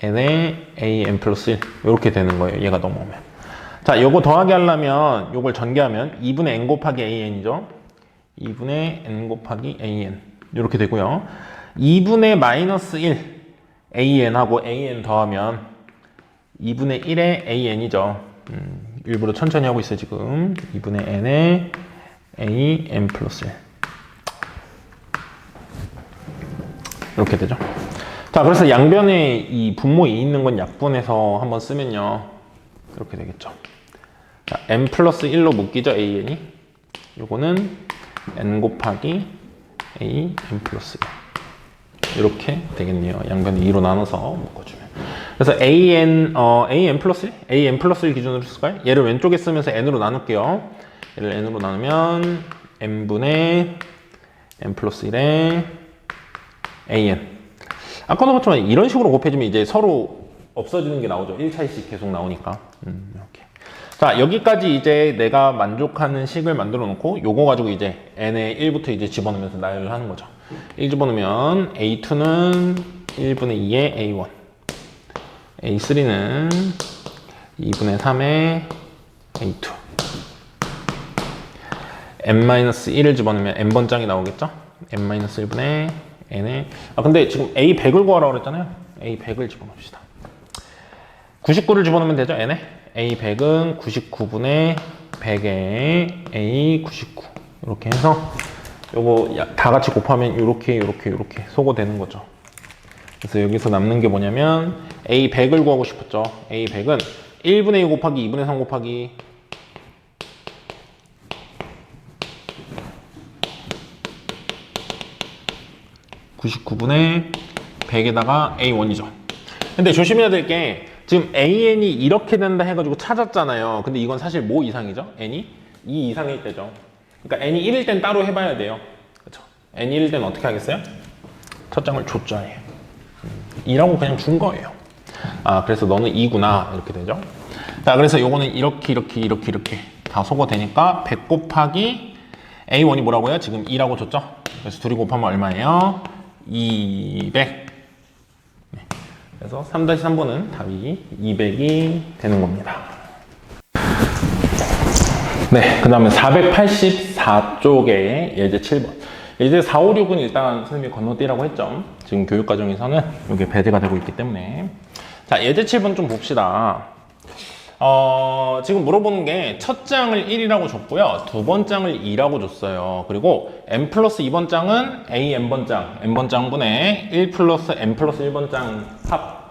n의 AN 플러스 1. 이렇게 되는 거예요. 얘가 넘어오면. 자, 요거 더하기 하려면, 요걸 전개하면 2분의 n 곱하기 AN이죠. 2분의 n 곱하기 AN. 이렇게 되고요. 2분의 마이너스 1. AN하고 AN 더하면 2분의 1의 AN이죠. 일부러 천천히 하고 있어요, 지금. 2분의 N의 AN 플러스 1. 이렇게 되죠. 자, 그래서 양변에 이 분모 2 있는 건 약분해서 한번 쓰면요. 이렇게 되겠죠. 자, N 플러스 1로 묶이죠, AN이. 요거는 N 곱하기 AN 플러스 1. 이렇게 되겠네요. 양변을 2로 나눠서 묶어주면. 그래서 AN 플러스 1? AN 플러스 1 기준으로 쓸까요? 얘를 왼쪽에 쓰면서 N으로 나눌게요. 얘를 N으로 나누면 N분의 N 플러스 1의 AN. 아까도 봤지만 이런 식으로 곱해주면 이제 서로 없어지는 게 나오죠. 1차이씩 계속 나오니까. 이렇게. 자, 여기까지 이제 내가 만족하는 식을 만들어 놓고 요거 가지고 이제 N의 1부터 이제 집어넣으면서 나열을 하는 거죠. 1 집어넣으면 A2는 1분의 2의 A1, A3는 2분의 3의 A2, n-1을 집어넣으면 n번 짝이 나오겠죠? n-1분의 n의 근데 지금 A100을 구하라고 그랬잖아요. A100을 집어넣읍시다. 99를 집어넣으면 되죠? n에 A100은 99분의 100의 A99 이렇게 해서 요거 다 같이 곱하면 요렇게 소거되는 거죠. 그래서 여기서 남는 게 뭐냐면 A100을 구하고 싶었죠. A100은 1분의 2 곱하기 2분의 3 곱하기 99분의 100에다가 A1이죠. 근데 조심해야 될 게 지금 AN이 이렇게 된다 해가지고 찾았잖아요. 근데 이건 사실 뭐 이상이죠? N이 2 이상일 때죠. 그러니까 N이 1일 땐 따로 해봐야 돼요. 그렇죠? N이 1일 땐 어떻게 하겠어요? 첫 장을 줬죠. 2라고 그냥 준 거예요. 그래서 너는 2구나 이렇게 되죠. 자, 그래서 요거는 이렇게 다 소거되니까 100 곱하기 A1이 뭐라고요? 지금 2라고 줬죠? 그래서 둘이 곱하면 얼마예요? 200. 그래서 3-3번은 답이 200이 되는 겁니다. 네, 그 다음에 484쪽의 예제 7번. 예제 4, 5, 6은 일단 선생님이 건너뛰라고 했죠. 지금 교육과정에서는 이게 배제가 되고 있기 때문에. 자, 예제 7번 좀 봅시다. 지금 물어보는 게 첫 장을 1이라고 줬고요. 두 번 장을 2라고 줬어요. 그리고 n 플러스 2번 장은 a n번 장, n번 장분의 1 플러스 n 플러스 1번 장 합.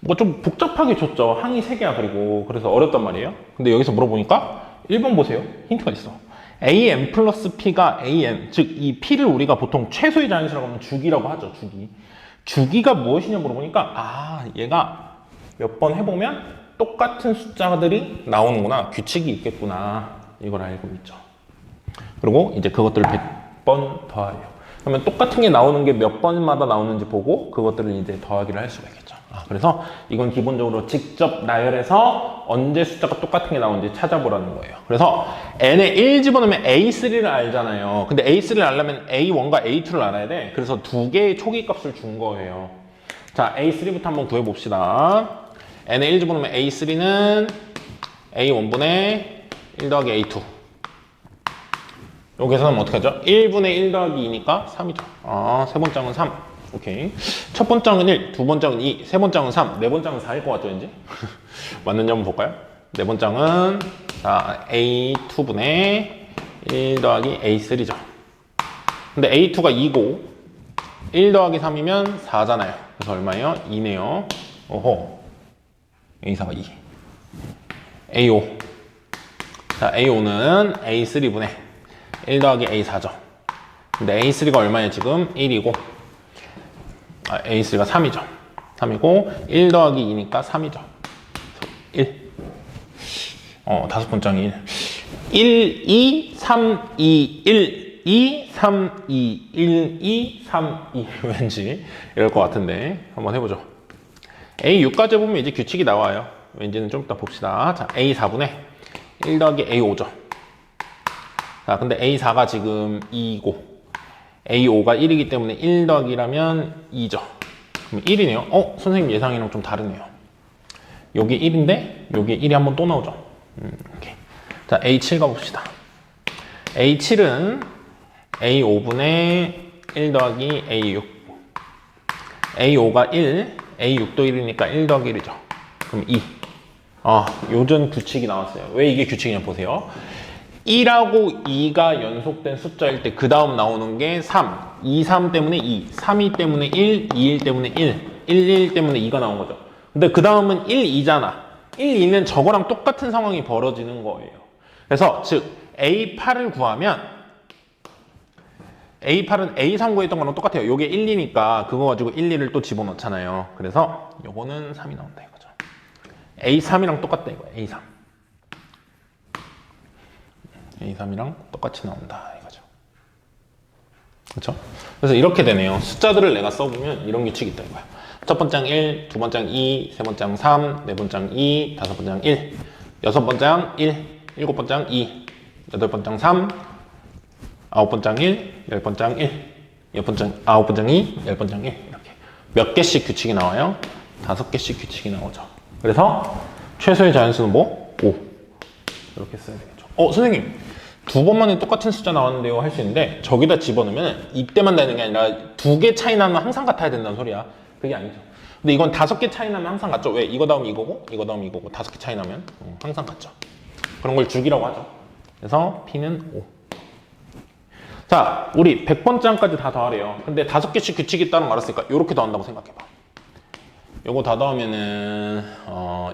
뭐 좀 복잡하게 줬죠. 항이 3개야. 그래서 어렵단 말이에요. 근데 여기서 물어보니까 1번 보세요. 힌트가 있어. an 플러스 p가 an, 즉 이 p를 우리가 보통 최소의 자연수라고 하면 주기라고 하죠. 주기가 무엇이냐 물어보니까 얘가 몇 번 해보면 똑같은 숫자들이 나오는구나, 규칙이 있겠구나, 이걸 알고 있죠. 그리고 이제 그것들을 100번 더하래요. 그러면 똑같은 게 나오는 게 몇 번마다 나오는지 보고 그것들을 이제 더하기를 할 수가 있겠죠. 그래서 이건 기본적으로 직접 나열해서 언제 숫자가 똑같은 게 나오는지 찾아보라는 거예요. 그래서 n에 1 집어넣으면 a3를 알잖아요. 근데 a3를 알려면 a1과 a2를 알아야 돼. 그래서 두 개의 초기 값을 준 거예요. 자, a3부터 한번 구해봅시다. n에 1 집어넣으면 a3는 a1분의 1 더하기 a2. 요 계산하면 어떻게 하죠? 1분의 1 더하기 2니까 3이죠. 세 번장은 3. 오케이. 첫 번장은 1, 두 번장은 2, 세 번장은 3, 네 번장은 4일 것 같죠, 왠지? 맞는지 한번 볼까요? 네 번장은 a2분의 1 더하기 a3죠. 근데 a2가 2고 1 더하기 3이면 4잖아요. 그래서 얼마예요? 2네요. 오호. a4가 2. a5. 자, a5는 a3분의 1 더하기 a4죠. 근데 a3가 얼마예요, 지금? 1이고. a3가 3이죠. 3이고, 1 더하기 2니까 3이죠. 1. 다섯 번장이 1. 1, 2, 3, 2, 1, 2, 3, 2, 1, 2, 3, 2. 왠지 이럴 것 같은데. 한번 해보죠. A6까지 보면 이제 규칙이 나와요. 왠지는 좀 이따 봅시다. 자, A4분의 1 더하기 A5죠. 자, 근데 A4가 지금 2이고 A5가 1이기 때문에 1 더하기라면 2죠. 그럼 1이네요. 선생님 예상이랑 좀 다르네요. 여기 1인데 여기 1이 한번 또 나오죠. 오케이. 자, A7 가봅시다. A7은 A5분의 1 더하기 A6. A5가 1, A6도 1이니까 1 더하기 1이죠. 그럼 2. 요전 규칙이 나왔어요. 왜 이게 규칙이냐 보세요. 1하고 2가 연속된 숫자일 때 그 다음 나오는 게 3, 2, 3 때문에 2, 3, 2 때문에 1, 2, 1 때문에 1, 1, 1 때문에 2가 나온 거죠. 근데 그 다음은 1, 2잖아. 1, 2는 저거랑 똑같은 상황이 벌어지는 거예요. 그래서 즉 A8을 구하면 A8은 A3 구했던 거랑 똑같아요. 요게 1, 2니까 그거 가지고 1, 2를 또 집어넣잖아요. 그래서 요거는 3이 나온다 이거죠. A3이랑 똑같다 이거야. A3. A3이랑 똑같이 나온다 이거죠. 그렇죠? 그래서 이렇게 되네요. 숫자들을 내가 써보면 이런 규칙이 있다 이거야. 첫 번장 1, 두 번장 2, 세 번장 3, 네 번장 2, 다섯 번장 1, 여섯 번장 1, 일곱 번장 2, 여덟 번장 3, 아홉 번장 1, 열 번장 1, 아홉 번장 2, 열 번장 1 이렇게 몇 개씩 규칙이 나와요? 5개씩 규칙이 나오죠. 그래서 최소의 자연수는 뭐? 5 이렇게 써야 되겠죠. 선생님 두 번 만에 똑같은 숫자 나왔는데요 할 수 있는데 저기다 집어넣으면 이때만 되는 게 아니라 두 개 차이 나면 항상 같아야 된다는 소리야. 그게 아니죠. 근데 이건 5개 차이 나면 항상 같죠. 왜? 이거 다음 이거고 이거 다음 이거고 5개 차이 나면 항상 같죠. 그런 걸 주기라고 하죠. 그래서 P는 5. 자, 우리 100번장까지 다 더하래요. 근데 5개씩 규칙이 있다는 거 알았으니까 이렇게 더한다고 생각해봐. 요거 다 더하면은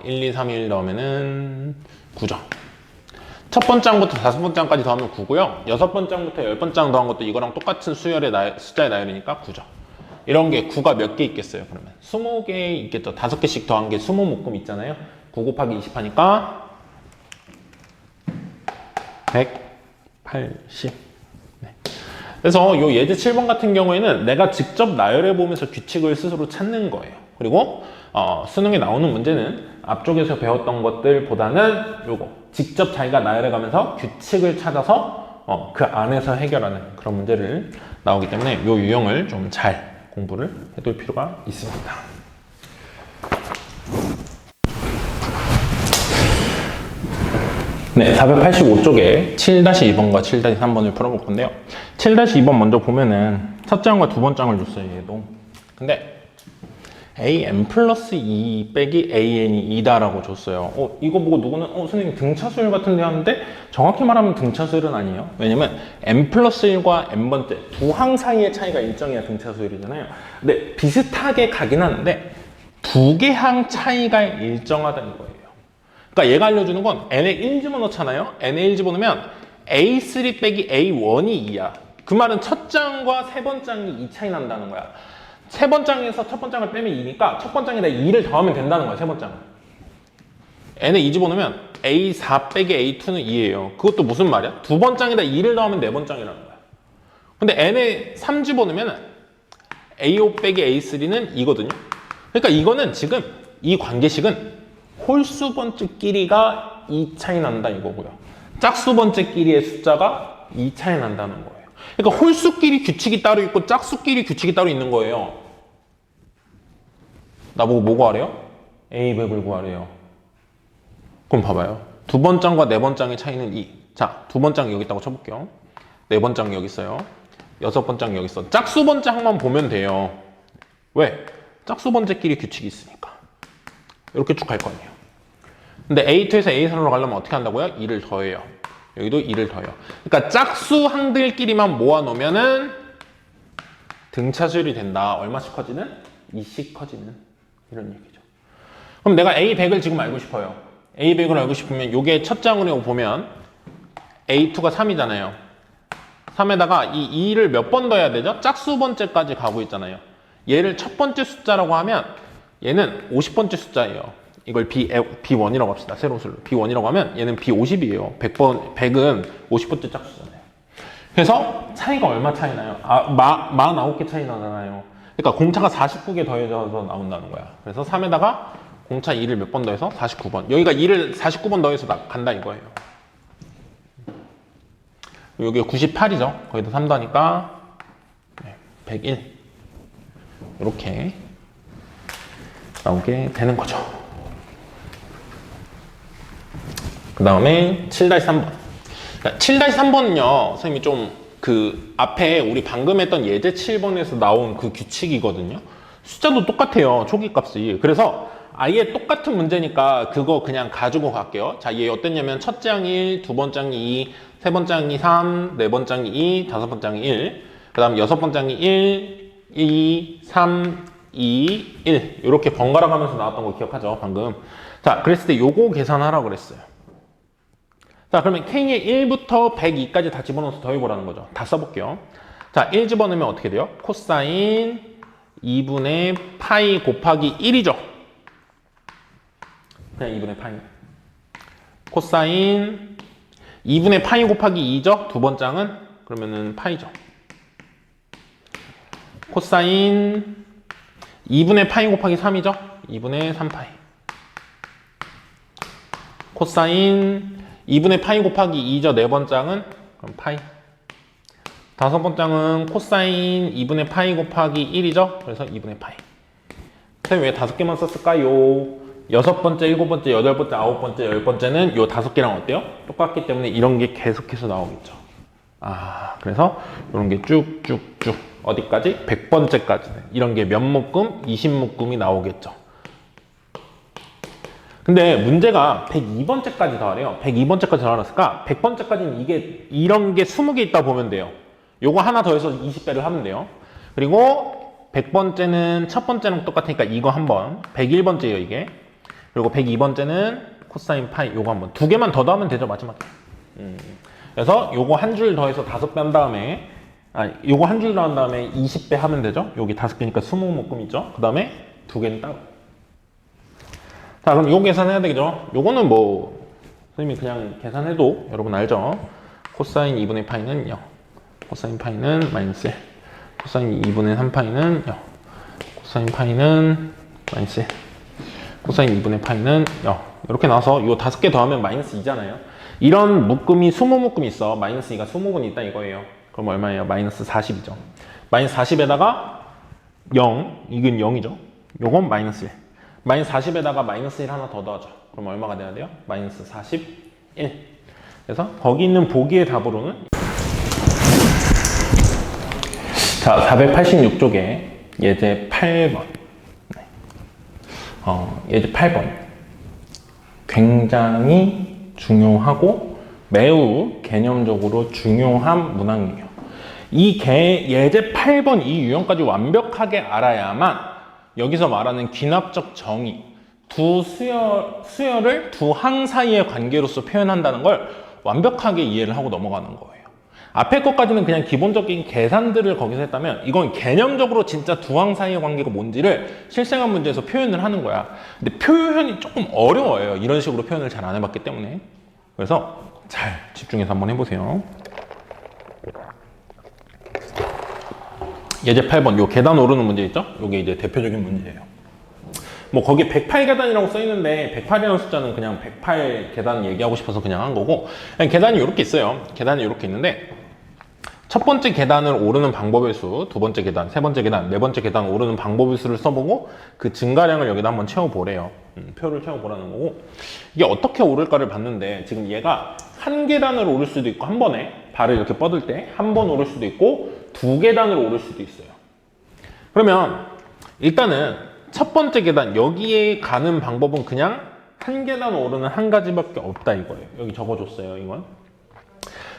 1, 2, 3, 1 더하면은 9죠. 첫 번장부터 다섯 번장까지 더하면 9고요. 여섯 번장부터 10번장 더한 것도 이거랑 똑같은 숫자의 나열이니까 9죠. 이런 게 9가 몇 개 있겠어요, 그러면? 20개 있겠죠. 5개씩 더한 게 20묶음 있잖아요. 9 곱하기 20 하니까 180. 네. 그래서 요 예제 7번 같은 경우에는 내가 직접 나열해 보면서 규칙을 스스로 찾는 거예요. 그리고 수능에 나오는 문제는 앞쪽에서 배웠던 것들보다는 요거 직접 자기가 나열해 가면서 규칙을 찾아서 그 안에서 해결하는 그런 문제를 나오기 때문에 요 유형을 좀 잘 공부를 해둘 필요가 있습니다. 네, 485쪽에 7-2번과 7-3번을 풀어볼 건데요. 7-2번 먼저 보면은 첫 장과 두 번장을 줬어요, 얘도. 근데 an 플러스 2 빼기 an이 2다라고 줬어요. 이거 보고 누구는 선생님 등차수열 같은데 하는데 정확히 말하면 등차수열은 아니에요. 왜냐면 n 플러스 1과 n번째 두 항 사이의 차이가 일정해야 등차수열이잖아요. 근데 비슷하게 가긴 하는데 두 개 항 차이가 일정하다는 거예요. 그러니까 얘가 알려주는 건 n에 1 집어넣잖아요. n에 1 집어넣으면 a3 빼기 a1이 2야. 그 말은 첫 장과 세 번째 장이 2 차이 난다는 거야. 세 번째 장에서 첫 번째 장을 빼면 2니까 첫 번째 장에다 2를 더하면 된다는 거야, 세 번째 장은. n에 2 집어넣으면 a4 빼기 a2는 2예요. 그것도 무슨 말이야? 두 번째 장에다 2를 더하면 네 번째 장이라는 거야. 근데 n에 3 집어넣으면 a5 빼기 a3는 2거든요. 그러니까 이거는 지금 이 관계식은 홀수 번째끼리가 2 차이 난다 이거고요. 짝수 번째끼리의 숫자가 2 차이 난다는 거예요. 그러니까 홀수끼리 규칙이 따로 있고 짝수끼리 규칙이 따로 있는 거예요. 나보고 뭐 구하래요? A100을 구하래요. 그럼 봐봐요. 두 번 장과 네 번 장의 차이는 2. 자, 두 번 장 여기 있다고 쳐볼게요. 네 번 장 여기 있어요. 여섯 번 장 여기 있어. 짝수 번째 항만 보면 돼요. 왜? 짝수 번째끼리 규칙이 있으니까. 이렇게 쭉 갈 거 아니에요. 근데 A2에서 A3으로 가려면 어떻게 한다고요? 2를 더해요. 여기도 2를 더해요. 그러니까 짝수 항들끼리만 모아놓으면은 등차수열이 된다. 얼마씩 커지는? 2씩 커지는 이런 얘기죠. 그럼 내가 A100을 지금 알고 싶어요. A100을 알고 싶으면 요게 첫 장으로 보면 A2가 3이잖아요. 3에다가 이 2를 몇 번 더해야 되죠? 짝수 번째까지 가고 있잖아요. 얘를 첫 번째 숫자라고 하면 얘는 50번째 숫자예요. 이걸 B1이라고 합시다. 새로운 수로. B1이라고 하면 얘는 B50이에요. 100은 50번째 짝수잖아요. 그래서 차이가 얼마 차이 나요? 49개 차이 나잖아요. 그러니까 공차가 49개 더해져서 나온다는 거야. 그래서 3에다가 공차 2를 몇 번 더해서 49번. 여기가 2를 49번 더해서 간다 이거예요. 여기가 98이죠. 거기다 3 더하니까 101. 이렇게 나오게 되는 거죠. 그 다음에 7-3번. 7-3번은요, 선생님이 좀 그 앞에 우리 방금 했던 예제 7번에서 나온 그 규칙이거든요. 숫자도 똑같아요, 초기 값이. 그래서 아예 똑같은 문제니까 그거 그냥 가지고 갈게요. 자, 얘 어땠냐면 첫 장이 1, 두 번째 장이 2, 세 번째 장이 3, 네 번째 장이 2, 다섯 번째 장이 1, 그 다음 여섯 번째 장이 1, 2, 3, 2, 1 이렇게 번갈아 가면서 나왔던 거 기억하죠, 방금. 자, 그랬을 때 요거 계산하라고 그랬어요. 자, 그러면 K에 1부터 102까지 다 집어넣어서 더해보라는 거죠. 다 써볼게요. 자, 1 집어넣으면 어떻게 돼요? 코사인 2분의 파이 곱하기 1이죠. 그냥 2분의 파이. 코사인 2분의 파이 곱하기 2죠. 두 번째 장은 그러면은 파이죠. 코사인 2분의 파이 곱하기 3이죠. 2분의 3파이. 코사인 2분의 파이 곱하기 2죠. 네 번째 장은 그럼 파이. 다섯 번째 장은 코사인 2분의 파이 곱하기 1이죠. 그래서 2분의 파이. 선생님 왜 다섯 개만 썼을까요? 여섯 번째, 일곱 번째, 여덟 번째, 아홉 번째, 열 번째는 요 다섯 개랑 어때요? 똑같기 때문에 이런 게 계속해서 나오겠죠. 그래서 이런 게 쭉쭉쭉 어디까지? 100번째까지 이런 게 몇 묶음? 20묶음이 나오겠죠. 근데 문제가 102번째까지 더하래요. 102번째까지 더하놨을까? 100번째까지는 이게 이런 게 20개 있다 보면 돼요. 요거 하나 더해서 20배를 하면 돼요. 그리고 100번째는 첫 번째랑 똑같으니까 이거 한 번. 101번째예요, 이게. 그리고 102번째는 코사인 파이 요거 한 번. 두 개만 더 더하면 되죠, 마지막에. 그래서 요거 한 줄 더해서 5배 한 다음에 요거 한 줄 더한 다음에 20배 하면 되죠. 여기 5개니까 20묶음 있죠. 그 다음에 두 개는 따로. 자, 그럼 요거 계산해야 되겠죠. 요거는 뭐 선생님이 그냥 계산해도 여러분 알죠. 코사인 2분의 파이는 0. 코사인 파이는 마이너스 1. 코사인 2분의 3파이는 0. 코사인 파이는 마이너스 1. 코사인 2분의 파이는 0. 이렇게 나와서 요 5개 더하면 마이너스 2잖아요. 이런 묶음이 20묶음이 있어. 마이너스 2가 20분 있다 이거예요. 그럼 얼마예요? 마이너스 40이죠. 마이너스 40에다가 0, 이건 0이죠. 요건 마이너스 1. 마이너스 40에다가 마이너스 1 하나 더 더하죠. 그럼 얼마가 돼야 돼요? 마이너스 41. 그래서 거기 있는 보기의 답으로는 자, 486쪽에 예제 8번. 예제 8번. 굉장히 중요하고 매우 개념적으로 중요한 문항이에요. 예제 8번 이 유형까지 완벽하게 알아야만 여기서 말하는 귀납적 정의, 두 수열을 두 항 사이의 관계로서 표현한다는 걸 완벽하게 이해를 하고 넘어가는 거예요. 앞에 것까지는 그냥 기본적인 계산들을 거기서 했다면 이건 개념적으로 진짜 두 항 사이의 관계가 뭔지를 실생활 문제에서 표현을 하는 거야. 근데 표현이 조금 어려워요. 이런 식으로 표현을 잘 안 해봤기 때문에. 그래서 잘 집중해서 한번 해보세요. 예제 8번 요 계단 오르는 문제 있죠? 요게 이제 대표적인 문제예요. 뭐 거기에 108계단이라고 써있는데 108이라는 숫자는 그냥 108 계단 얘기하고 싶어서 그냥 한 거고, 그냥 계단이 이렇게 있어요. 계단이 이렇게 있는데 첫 번째 계단을 오르는 방법의 수, 두 번째 계단, 세 번째 계단, 네 번째 계단 오르는 방법의 수를 써보고 그 증가량을 여기다 한번 채워보래요. 표를 채워보라는 거고, 이게 어떻게 오를까를 봤는데 지금 얘가 한 계단을 오를 수도 있고 한 번에 발을 이렇게 뻗을 때 한 번 오를 수도 있고 두 계단을 오를 수도 있어요. 그러면 일단은 첫 번째 계단 여기에 가는 방법은 그냥 한 계단 오르는 한 가지밖에 없다 이거예요. 여기 적어줬어요 이건.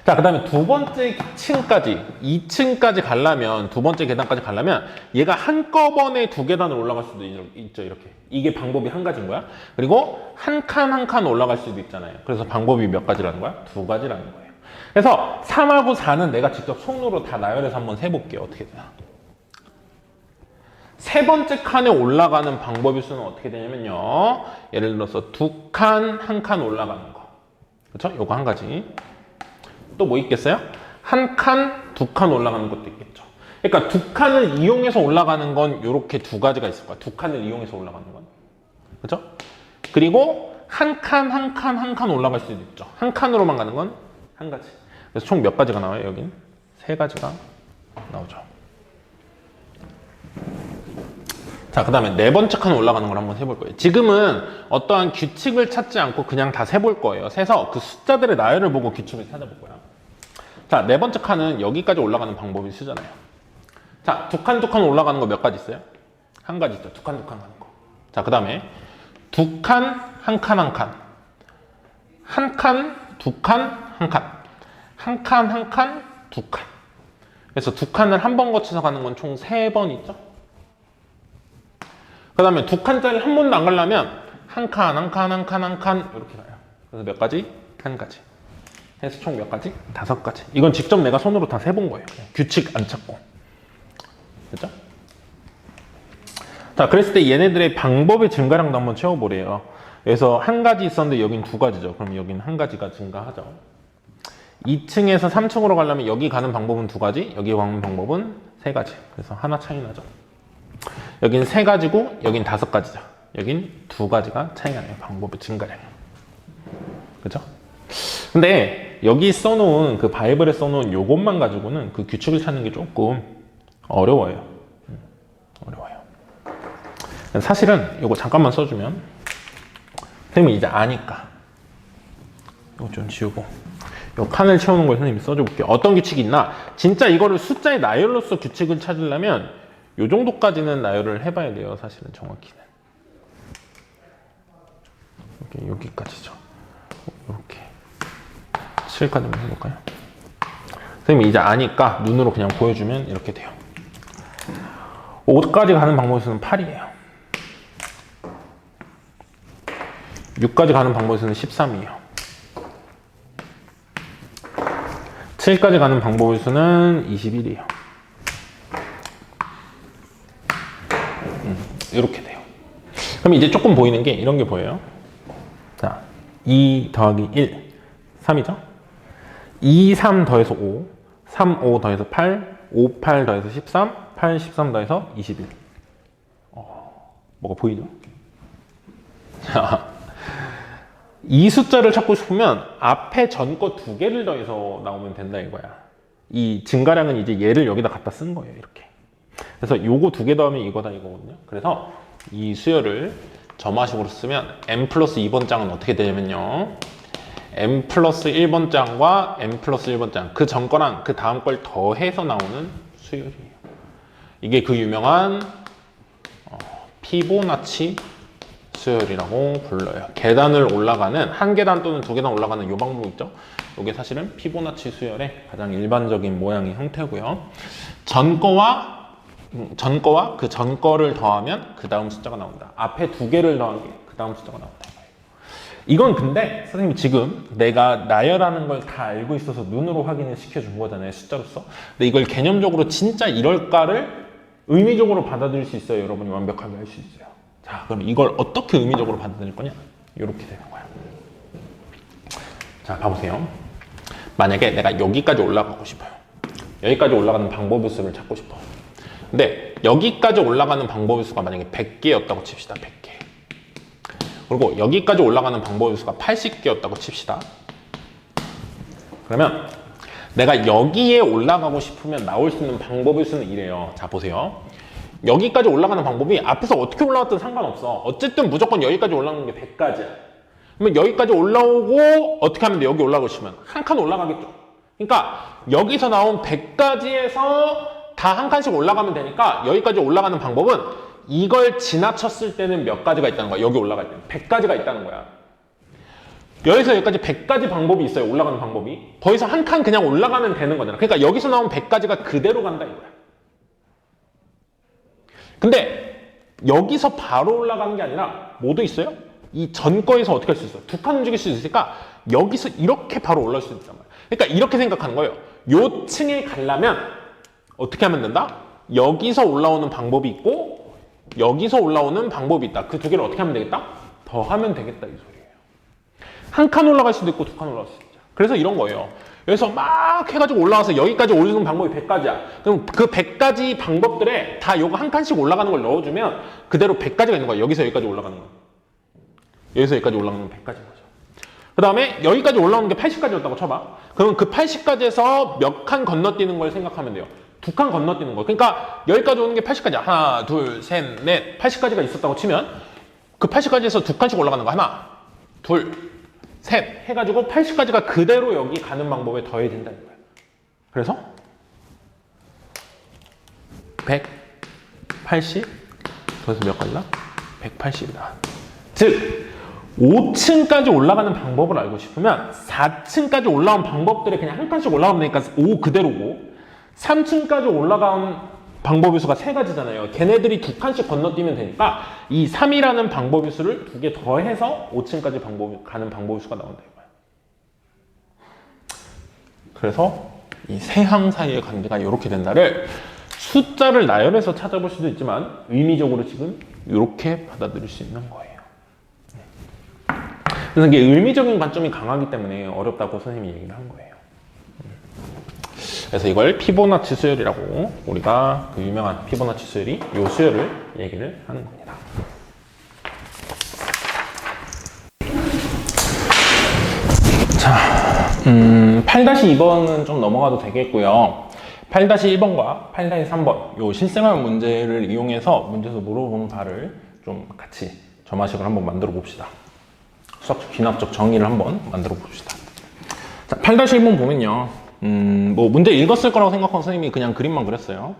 자, 그 다음에 두 번째 층까지 2층까지 가려면, 두 번째 계단까지 가려면 얘가 한꺼번에 두 계단을 올라갈 수도 있죠. 이렇게 이게 방법이 한 가지인 거야. 그리고 한 칸 한 칸 올라갈 수도 있잖아요. 그래서 방법이 몇 가지라는 거야? 두 가지라는 거예요. 그래서 3하고 4는 내가 직접 손으로 다 나열해서 한번 세볼게요. 어떻게 되나. 세 번째 칸에 올라가는 방법의 수는 어떻게 되냐면요, 예를 들어서 두 칸, 한 칸 올라가는 거. 그렇죠? 요거 한 가지. 또 뭐 있겠어요? 한 칸, 두 칸 올라가는 것도 있겠죠. 그러니까 두 칸을 이용해서 올라가는 건 요렇게 두 가지가 있을 거야. 두 칸을 이용해서 올라가는 건. 그렇죠? 그리고 한 칸, 한 칸, 한 칸 올라갈 수도 있죠. 한 칸으로만 가는 건 한 가지. 그래서 총 몇 가지가 나와요? 여긴 세 가지가 나오죠. 자, 그 다음에 네 번째 칸 올라가는 걸 한번 해볼 거예요. 지금은 어떠한 규칙을 찾지 않고 그냥 다 세볼 거예요. 세서 그 숫자들의 나열을 보고 규칙을 찾아볼 거야. 자, 네 번째 칸은 여기까지 올라가는 방법이 쓰잖아요. 자, 두 칸 올라가는 거 몇 가지 있어요? 한 가지 있죠. 두 칸 가는 거. 자, 그 다음에 두 칸, 한 칸, 한 칸. 한 칸, 두 칸, 한 칸. 한 칸, 한 칸, 두 칸. 그래서 두 칸을 한 번 거쳐서 가는 건 총 3번 있죠? 그 다음에 두 칸짜리 한 번도 안 가려면 한 칸, 한 칸, 한 칸, 한 칸 이렇게 가요. 그래서 몇 가지? 한 가지. 해서 총 몇 가지? 5가지. 이건 직접 내가 손으로 다 세본 거예요. 그냥 규칙 안 찾고. 됐죠? 자, 그랬을 때 얘네들의 방법의 증가량도 한번 채워보래요. 그래서 한 가지 있었는데 여긴 두 가지죠. 그럼 여긴 한 가지가 증가하죠. 2층에서 3층으로 가려면 여기 가는 방법은 두 가지, 여기 가는 방법은 세 가지. 그래서 하나 차이 나죠. 여긴 세 가지고 여긴 5가지죠. 여긴 두 가지가 차이가 나요. 방법의 증가량이. 그죠? 근데 여기 써놓은 그 바이블에 써놓은 요것만 가지고는 그 규칙을 찾는 게 조금 어려워요. 어려워요. 사실은 요거 잠깐만 써주면 선생님이 이제 아니까 이거 좀 지우고 요 칸을 채우는 걸 선생님이 써줘 볼게요. 어떤 규칙이 있나? 진짜 이거를 숫자의 나열로서 규칙을 찾으려면 요 정도까지는 나열을 해봐야 돼요. 사실은 정확히는. 여기까지죠. 이렇게 7까지 한번 해볼까요? 선생님이 이제 아니까 눈으로 그냥 보여주면 이렇게 돼요. 5까지 가는 방법의 수는 8이에요. 6까지 가는 방법의 수는 13이에요. 7까지 가는 방법의 수는 21이에요. 이렇게 돼요. 그럼 이제 조금 보이는 게 이런 게 보여요. 자, 2 더하기 1, 3이죠? 2, 3 더해서 5, 3, 5 더해서 8, 5, 8 더해서 13, 8, 13 더해서 21. 뭐가 보이죠? 자, 이 숫자를 찾고 싶으면 앞에 전 거 2개를 더해서 나오면 된다 이거야. 이 증가량은 이제 얘를 여기다 갖다 쓴 거예요. 이렇게. 그래서 요거 2개 더하면 이거다 이거거든요. 그래서 이 수열을 점화식으로 쓰면 n 플러스 2번 장은 어떻게 되냐면요, n 플러스 1번 장과 n 플러스 1번 장, 그 전 거랑 그 다음 걸 더해서 나오는 수열이에요. 이게 그 유명한 피보나치 수열이라고 불러요. 계단을 올라가는 한 계단 또는 두 계단 올라가는 요 방법 있죠? 이게 사실은 피보나치 수열의 가장 일반적인 모양의 형태고요. 전거와 그 전거를 더하면 그 다음 숫자가 나온다. 앞에 두 개를 더한 게 그 다음 숫자가 나온다. 이건 근데 선생님이 지금 내가 나열하는 걸 다 알고 있어서 눈으로 확인을 시켜준 거잖아요. 숫자로서. 근데 이걸 개념적으로 진짜 이럴까를 의미적으로 받아들일 수 있어요. 여러분이 완벽하게 할 수 있어요. 자, 그럼 이걸 어떻게 의미적으로 받아들일 거냐? 이렇게 되는 거야. 자, 봐보세요. 만약에 내가 여기까지 올라가고 싶어요. 여기까지 올라가는 방법의 수를 찾고 싶어. 근데 여기까지 올라가는 방법의 수가 만약에 100개였다고 칩시다. 100개. 그리고 여기까지 올라가는 방법의 수가 80개였다고 칩시다. 그러면 내가 여기에 올라가고 싶으면 나올 수 있는 방법의 수는 이래요. 자, 보세요. 여기까지 올라가는 방법이 앞에서 어떻게 올라갔든 상관없어. 어쨌든 무조건 여기까지 올라가는 게 100가지야. 그러면 여기까지 올라오고 어떻게 하면 돼? 여기 올라가고 싶으면 한 칸 올라가겠죠. 그러니까 여기서 나온 100가지에서 다 한 칸씩 올라가면 되니까 여기까지 올라가는 방법은 이걸 지나쳤을 때는 몇 가지가 있다는 거야. 여기 올라갈 때는 100가지가 있다는 거야. 여기서 여기까지 100가지 방법이 있어요. 올라가는 방법이. 더 이상 한 칸 그냥 올라가면 되는 거잖아. 그러니까 여기서 나온 100가지가 그대로 간다 이거야. 근데 여기서 바로 올라가는 게 아니라 뭐도 있어요? 이 전거에서 어떻게 할 수 있어? 두 칸 움직일 수 있으니까 여기서 이렇게 바로 올라올 수 있단 말이야. 그러니까 이렇게 생각하는 거예요. 요 층에 가려면 어떻게 하면 된다? 여기서 올라오는 방법이 있고 여기서 올라오는 방법이 있다. 그 두 개를 어떻게 하면 되겠다? 더 하면 되겠다 이 소리예요. 한 칸 올라갈 수도 있고 두 칸 올라갈 수도 있죠. 그래서 이런 거예요. 여기서 막 해가지고 올라와서 여기까지 오르는 방법이 100가지야. 그럼 그 100가지 방법들에 다 요거 한 칸씩 올라가는 걸 넣어주면 그대로 100가지가 있는 거야. 여기서 여기까지 올라가는 거. 여기서 여기까지 올라가는 건 100가지인 거죠. 그 다음에 여기까지 올라오는 게 80가지였다고 쳐봐. 그러면 그 80가지에서 몇 칸 건너뛰는 걸 생각하면 돼요. 두 칸 건너뛰는 거. 그러니까 여기까지 오는 게 80가지야. 하나, 둘, 셋, 넷. 80가지가 있었다고 치면 그 80가지에서 두 칸씩 올라가는 거. 하나, 둘, 셋 해가지고 80가지가 그대로 여기 가는 방법에 더해진다는 거야. 그래서 180 더해서 몇 가지다? 180이다. 즉 5층까지 올라가는 방법을 알고 싶으면 4층까지 올라온 방법들에 그냥 한 칸씩 올라가면 되니까 5 그대로고 3층까지 올라간 방법의 수가 3가지잖아요. 걔네들이 두 칸씩 건너뛰면 되니까 이 3이라는 방법의 수를 두 개 더해서 5층까지 가는 방법의 수가 나온다 이거야. 그래서 이 세 항 사이의 관계가 이렇게 된다를 숫자를 나열해서 찾아볼 수도 있지만 의미적으로 지금 이렇게 받아들일 수 있는 거예요. 그래서 이게 의미적인 관점이 강하기 때문에 어렵다고 선생님이 얘기를 한 거예요. 그래서 이걸 피보나치 수열이라고 우리가 그 유명한 피보나치 수열이 이 수열을 얘기를 하는 겁니다. 자, 8-2번은 좀 넘어가도 되겠고요. 8-1번과 8-3번 요 실생활 문제를 이용해서 문제에서 물어보는 바를 좀 같이 점화식을 한번 만들어 봅시다. 수학적 귀납적 정의를 한번 만들어 봅시다. 자, 8-1번 보면요. 뭐 문제 읽었을 거라고 생각하고 선생님이 그냥 그림만 그렸어요.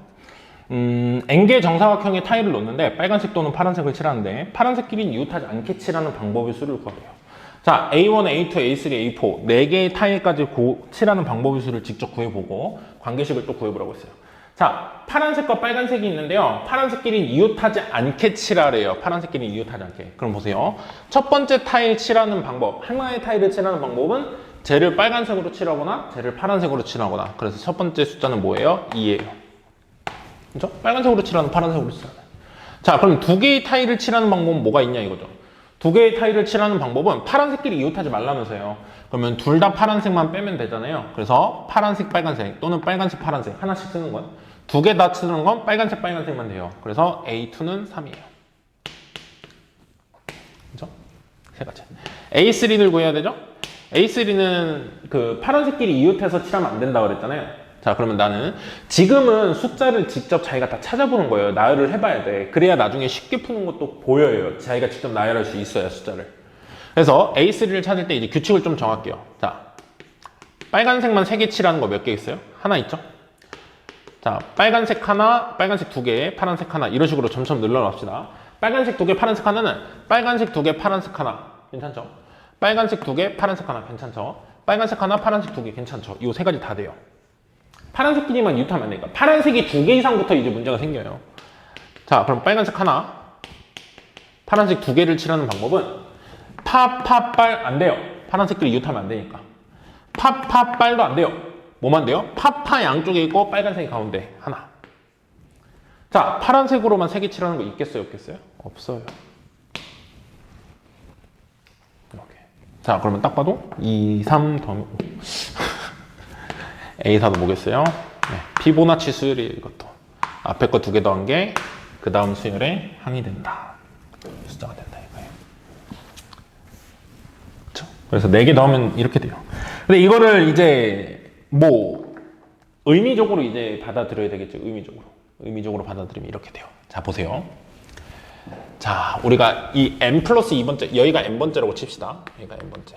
N개 정사각형의 타일을 놓는데 빨간색 또는 파란색을 칠하는데 파란색끼리 이웃하지 않게 칠하는 방법의 수를 구하래요. 자, A1, A2, A3, A4 4개의 타일까지 칠하는 방법의 수를 직접 구해보고 관계식을 또 구해보라고 했어요. 자, 파란색과 빨간색이 있는데요. 파란색끼리 이웃하지 않게 칠하래요. 파란색끼리 이웃하지 않게. 그럼 보세요. 첫 번째 타일 칠하는 방법, 하나의 타일을 칠하는 방법은 쟤를 빨간색으로 칠하거나 쟤를 파란색으로 칠하거나. 그래서 첫 번째 숫자는 뭐예요? 2예요. 그죠? 빨간색으로 칠하는 파란색으로 칠하는. 자, 그럼 두 개의 타일을 칠하는 방법은 뭐가 있냐 이거죠. 두 개의 타일을 칠하는 방법은 파란색끼리 이웃하지 말라면서요. 그러면 둘 다 파란색만 빼면 되잖아요. 그래서 파란색, 빨간색 또는 빨간색, 파란색 하나씩 쓰는 건 두 개 다 쓰는 건 빨간색, 빨간색만 돼요. 그래서 A2는 3이에요. 그죠? 세 가지. A3를 구해야 되죠? A3는 그 파란색끼리 이웃해서 칠하면 안 된다고 그랬잖아요. 자, 그러면 나는 지금은 숫자를 직접 자기가 다 찾아보는 거예요. 나열을 해봐야 돼. 그래야 나중에 쉽게 푸는 것도 보여요. 자기가 직접 나열할 수 있어야 숫자를. 그래서 A3를 찾을 때 이제 규칙을 좀 정할게요. 자, 빨간색만 3개 칠하는 거 몇 개 있어요? 하나 있죠? 자, 빨간색 하나, 빨간색 2개, 파란색 하나 이런 식으로 점점 늘려납시다. 빨간색 2개, 파란색 하나는 빨간색 2개, 파란색 하나. 괜찮죠? 빨간색 2개, 파란색 하나. 괜찮죠? 빨간색 하나, 파란색 2개. 괜찮죠? 이 세 가지 다 돼요. 파란색끼리만 이웃하면 안 되니까. 파란색이 2개 이상부터 이제 문제가 생겨요. 자, 그럼 빨간색 하나, 파란색 2개를 칠하는 방법은 파파빨 안 돼요. 파란색끼리 이웃하면 안 되니까. 파파빨도 안 돼요. 뭐만 돼요? 파파 양쪽에 있고 빨간색이 가운데 하나. 자, 파란색으로만 3개 칠하는 거 있겠어요? 없겠어요? 없어요. 이렇게. 자, 그러면 딱 봐도 2, 3 더하면 5. A4도 뭐겠어요? 네, 피보나치 수열이 이것도. 앞에 거 2개 더한 게 그 다음 수열에 항이 된다. 숫자가 된다 이거예요. 그렇죠? 그래서 4개 더하면 이렇게 돼요. 근데 이거를 이제 뭐 의미적으로 이제 받아들여야 되겠죠. 의미적으로 받아들이면 이렇게 돼요. 자, 보세요. 자, 우리가 이 n 플러스 2번째, 여기가 n번째라고 칩시다. 여기가 n번째.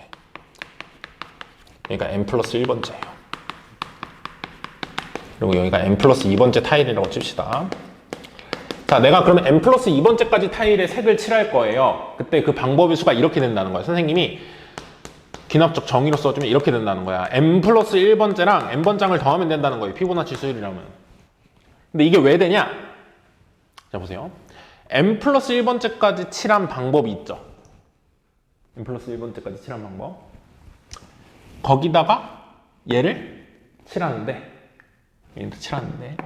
여기가 n 플러스 1번째예요. 그리고 여기가 n 플러스 2번째 타일이라고 칩시다. 자, 내가 그러면 n 플러스 2번째까지 타일에 색을 칠할 거예요. 그때 그 방법의 수가 이렇게 된다는 거예요. 선생님이 귀납적 정의로 써주면 이렇게 된다는 거야. n 플러스 1번째랑 n번장을 더하면 된다는 거예요. 피보나치 수열이라면. 근데 이게 왜 되냐? 자, 보세요. n 플러스 1번째까지 칠한 방법이 있죠. n 플러스 1번째까지 칠한 방법. 거기다가 얘를 칠하는데, 얘도 칠하는데.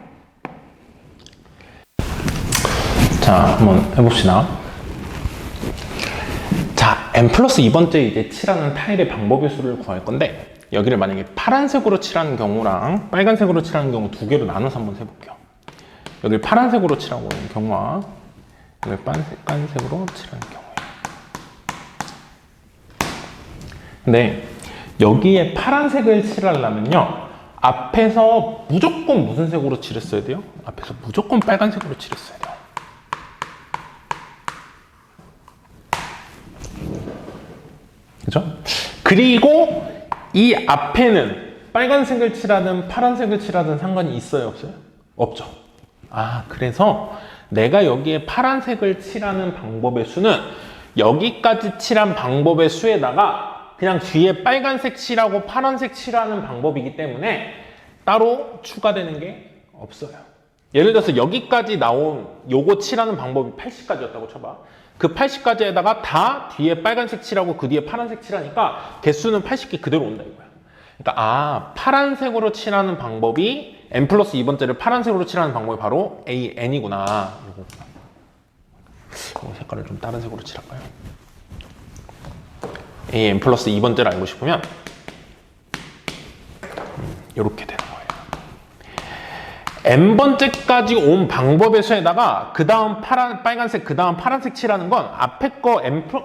자, 한번 해봅시다. 자, n 플러스 2번째 이제 칠하는 타일의 방법의 수를 구할 건데, 여기를 만약에 파란색으로 칠하는 경우랑 빨간색으로 칠하는 경우 2개로 나눠서 한번 해볼게요. 여기를 파란색으로 칠하고 있는 경우와 여기를 빨간색으로 칠하는 경우예요. 근데 여기에 파란색을 칠하려면요, 앞에서 무조건 무슨 색으로 칠했어야 돼요? 앞에서 무조건 빨간색으로 칠했어야 돼요. 그죠? 그리고 이 앞에는 빨간색을 칠하든 파란색을 칠하든 상관이 있어요? 없어요? 없죠. 아, 그래서 내가 여기에 파란색을 칠하는 방법의 수는 여기까지 칠한 방법의 수에다가 그냥 뒤에 빨간색 칠하고 파란색 칠하는 방법이기 때문에 따로 추가되는 게 없어요. 예를 들어서 여기까지 나온 요거 칠하는 방법이 80가지였다고 쳐봐. 그 80가지에다가 다 뒤에 빨간색 칠하고 그 뒤에 파란색 칠하니까 개수는 80개 그대로 온다 이거야. 그러니까 아, 파란색으로 칠하는 방법이 n 플러스 2번째를 파란색으로 칠하는 방법이 바로 AN이구나. 이거 색깔을 좀 다른 색으로 칠할까요? AN 플러스 2번째를 알고 싶으면 이렇게 되는 거예요. n번째까지 온 방법의 수에다가 그 다음 빨간색, 그 다음 파란색 칠하는 건 앞에 거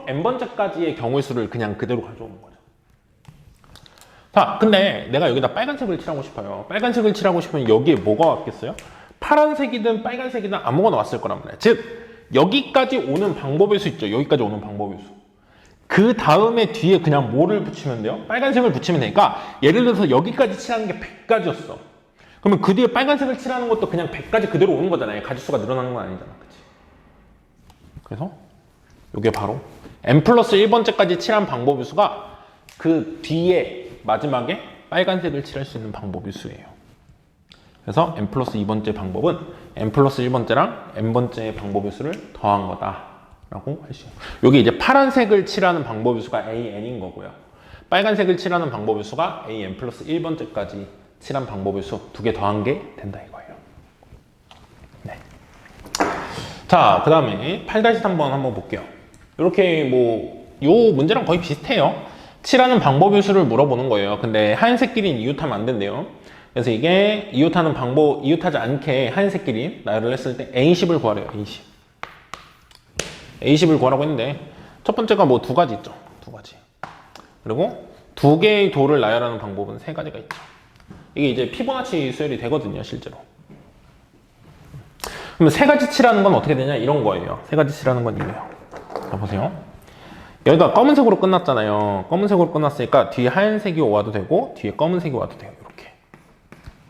n번째까지의 경우의 수를 그냥 그대로 가져오는 거죠. 자, 근데 내가 여기다 빨간색을 칠하고 싶어요. 빨간색을 칠하고 싶으면 여기에 뭐가 왔겠어요? 파란색이든 빨간색이든 아무거나 왔을 거란 말이에요. 즉, 여기까지 오는 방법의 수 있죠. 여기까지 오는 방법의 수. 그 다음에 뒤에 그냥 뭐를 붙이면 돼요? 빨간색을 붙이면 되니까 예를 들어서 여기까지 칠하는 게 100가지였어. 그러면 그 뒤에 빨간색을 칠하는 것도 그냥 100가지 그대로 오는 거잖아요. 가지수가 늘어나는 건 아니잖아. 그치? 그래서 이게 바로 n 플러스 1번째까지 칠한 방법의 수가 그 뒤에 마지막에 빨간색을 칠할 수 있는 방법의 수예요. 그래서 n 플러스 2번째 방법은 n 플러스 1번째랑 n번째 방법의 수를 더한 거다라고 할 수 있어요. 여기 이제 파란색을 칠하는 방법의 수가 AN인 거고요. 빨간색을 칠하는 방법의 수가 AN 플러스 1번째까지 칠한 방법의 수 2개 더한 게 된다 이거예요. 네. 자, 그 다음에 8-3번 한번 볼게요. 이렇게 뭐 요 문제랑 거의 비슷해요. 칠하는 방법의 수를 물어보는 거예요. 근데 하얀색끼리는 이웃하면 안 된대요. 그래서 이게 이웃하는 방법, 이웃하지 않게 하얀색끼리 나열을 했을 때 A10을 구하래요. A10. A10을 구하라고 했는데 첫 번째가 뭐 2가지 있죠. 2가지. 그리고 2개의 도를 나열하는 방법은 3가지가 있죠. 이게 이제 피보나치 수열이 되거든요, 실제로. 그러면 3가지 칠하는 건 어떻게 되냐? 이런 거예요. 3가지 칠하는 건 이래요. 자, 보세요. 여기가 검은색으로 끝났잖아요. 검은색으로 끝났으니까 뒤에 하얀색이 와도 되고 뒤에 검은색이 와도 돼요. 이렇게.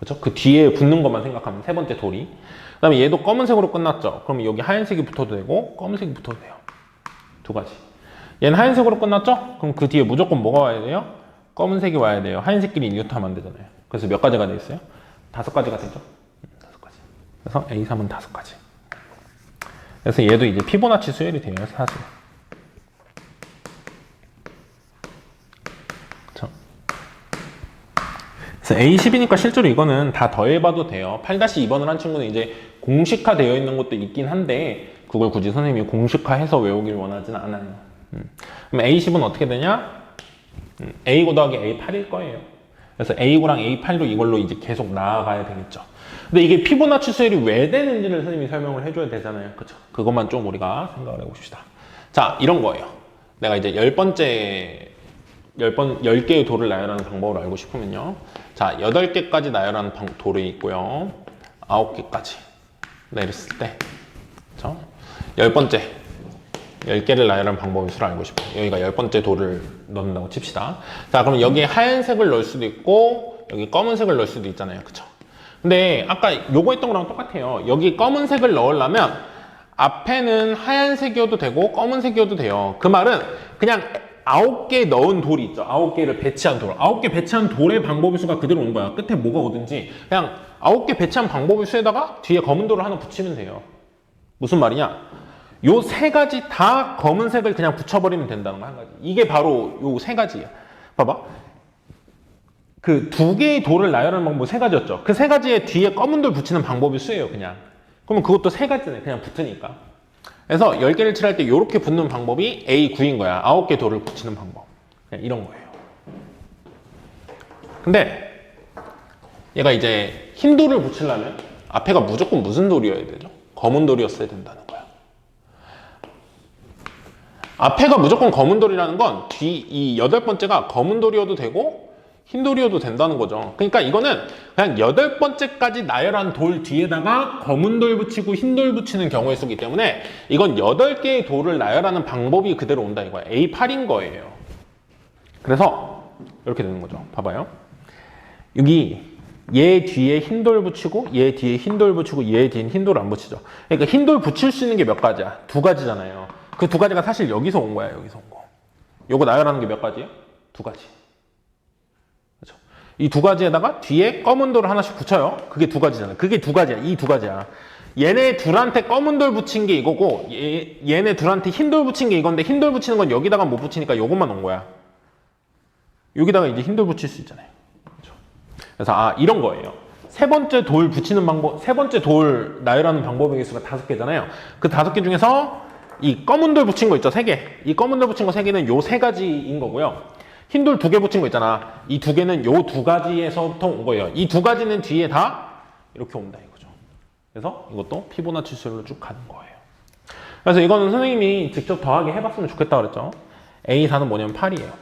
그쵸? 그 뒤에 붙는 것만 생각하면 세 번째 돌이. 그 다음에 얘도 검은색으로 끝났죠. 그럼 여기 하얀색이 붙어도 되고 검은색이 붙어도 돼요. 두 가지. 얘는 하얀색으로 끝났죠? 그럼 그 뒤에 무조건 뭐가 와야 돼요? 검은색이 와야 돼요. 하얀색끼리 인류하면 안 되잖아요. 그래서 몇 가지가 돼 있어요? 5가지가 되죠. 5가지. 그래서 A3은 5가지. 그래서 얘도 이제 피보나치 수열이 돼요, 사실. 그쵸? 그래서 A10이니까 실제로 이거는 다 더해봐도 돼요. 8-2번을 한 친구는 이제 공식화 되어 있는 것도 있긴 한데 그걸 굳이 선생님이 공식화해서 외우길 원하진 않아요. 그럼 A10은 어떻게 되냐? A9 더하기 A8일 거예요. 그래서 A9랑 A8로 이걸로 이제 계속 나아가야 되겠죠. 근데 이게 피보나치 수열이 왜 되는지를 선생님이 설명을 해줘야 되잖아요. 그쵸? 그것만 좀 우리가 생각을 해봅시다. 자, 이런 거예요. 내가 이제 10개의 돌을 나열하는 방법을 알고 싶으면요. 자, 8개까지 나열하는 돌이 있고요. 9개까지. 이랬을 때. 그쵸? 10번째. 10개를 나열하는 방법의 수를 알고 싶어요. 여기가 10번째 돌을 넣는다고 칩시다. 자, 그럼 여기에 하얀색을 넣을 수도 있고, 여기 검은색을 넣을 수도 있잖아요. 그쵸? 근데 아까 요거 했던 거랑 똑같아요. 여기 검은색을 넣으려면 앞에는 하얀색이어도 되고 검은색이어도 돼요. 그 말은 그냥 9개 넣은 돌이 있죠. 9개를 배치한 돌. 9개 배치한 돌의 방법의 수가 그대로 오는 거야. 끝에 뭐가 오든지 그냥 9개 배치한 방법의 수에다가 뒤에 검은 돌을 하나 붙이면 돼요. 무슨 말이냐? 요 3가지 다 검은색을 그냥 붙여버리면 된다는 거 한 가지. 이게 바로 요 3가지야. 봐봐. 그 2개의 돌을 나열하는 방법 3가지였죠. 그 3가지의 뒤에 검은 돌 붙이는 방법이 수예요, 그냥. 그러면 그것도 3가지네, 그냥 붙으니까. 그래서 10개를 칠할 때 이렇게 붙는 방법이 A9인 거야. 9개 돌을 붙이는 방법. 그냥 이런 거예요. 근데 얘가 이제 흰 돌을 붙이려면 앞에가 무조건 무슨 돌이어야 되죠? 검은 돌이었어야 된다는 거야. 앞에가 무조건 검은 돌이라는 건 이 8번째가 검은 돌이어도 되고 흰 돌이어도 된다는 거죠. 그러니까 이거는 그냥 8번째까지 나열한 돌 뒤에다가 검은 돌 붙이고 흰 돌 붙이는 경우의 수기 때문에 이건 8개의 돌을 나열하는 방법이 그대로 온다 이거야. A8인 거예요. 그래서 이렇게 되는 거죠. 봐봐요. 여기 얘 뒤에 흰 돌 붙이고 얘 뒤에 흰 돌 붙이고 얘 뒤엔 흰 돌 안 붙이죠. 그러니까 흰 돌 붙일 수 있는 게 몇 가지야? 2가지잖아요. 그 2가지가 사실 여기서 온 거야. 여기서 온 거. 요거 나열하는 게 몇 가지예요? 2가지. 그렇죠? 이 2가지에다가 뒤에 검은 돌을 하나씩 붙여요. 그게 2가지잖아. 그게 2가지야. 이 2가지야. 얘네 둘한테 검은 돌 붙인 게 이거고 얘네 둘한테 흰 돌 붙인 게 이건데 흰 돌 붙이는 건 여기다가 못 붙이니까 요것만 온 거야. 여기다가 이제 흰 돌 붙일 수 있잖아요. 그렇죠? 그래서 이런 거예요. 3번째 돌 붙이는 방법, 3번째 돌 나열하는 방법의 개수가 5개잖아요. 그 5개 중에서 이 검은 돌 붙인 거 있죠, 3개. 이 검은 돌 붙인 거 3개는 요 3가지인 거고요. 흰 돌 2개 붙인 거 있잖아. 이 2개는 요 2가지에서부터 온 거예요. 이 2가지는 뒤에 다 이렇게 온다 이거죠. 그래서 이것도 피보나치 수열로 쭉 가는 거예요. 그래서 이거는 선생님이 직접 더하기 해봤으면 좋겠다 그랬죠. A4는 뭐냐면 8이에요.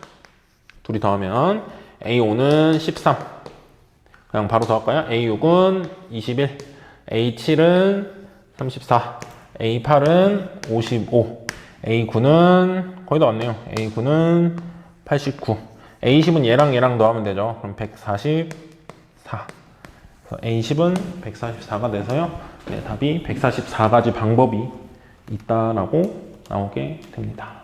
둘이 더하면 A5는 13. 그냥 바로 더할까요? A6은 21. A7은 34. A8은 55. A9는 거의 다 왔네요. A9는 89. A10은 얘랑 더하면 되죠. 그럼 144. A10은 144가 돼서요. 네, 답이 144가지 방법이 있다라고 나오게 됩니다.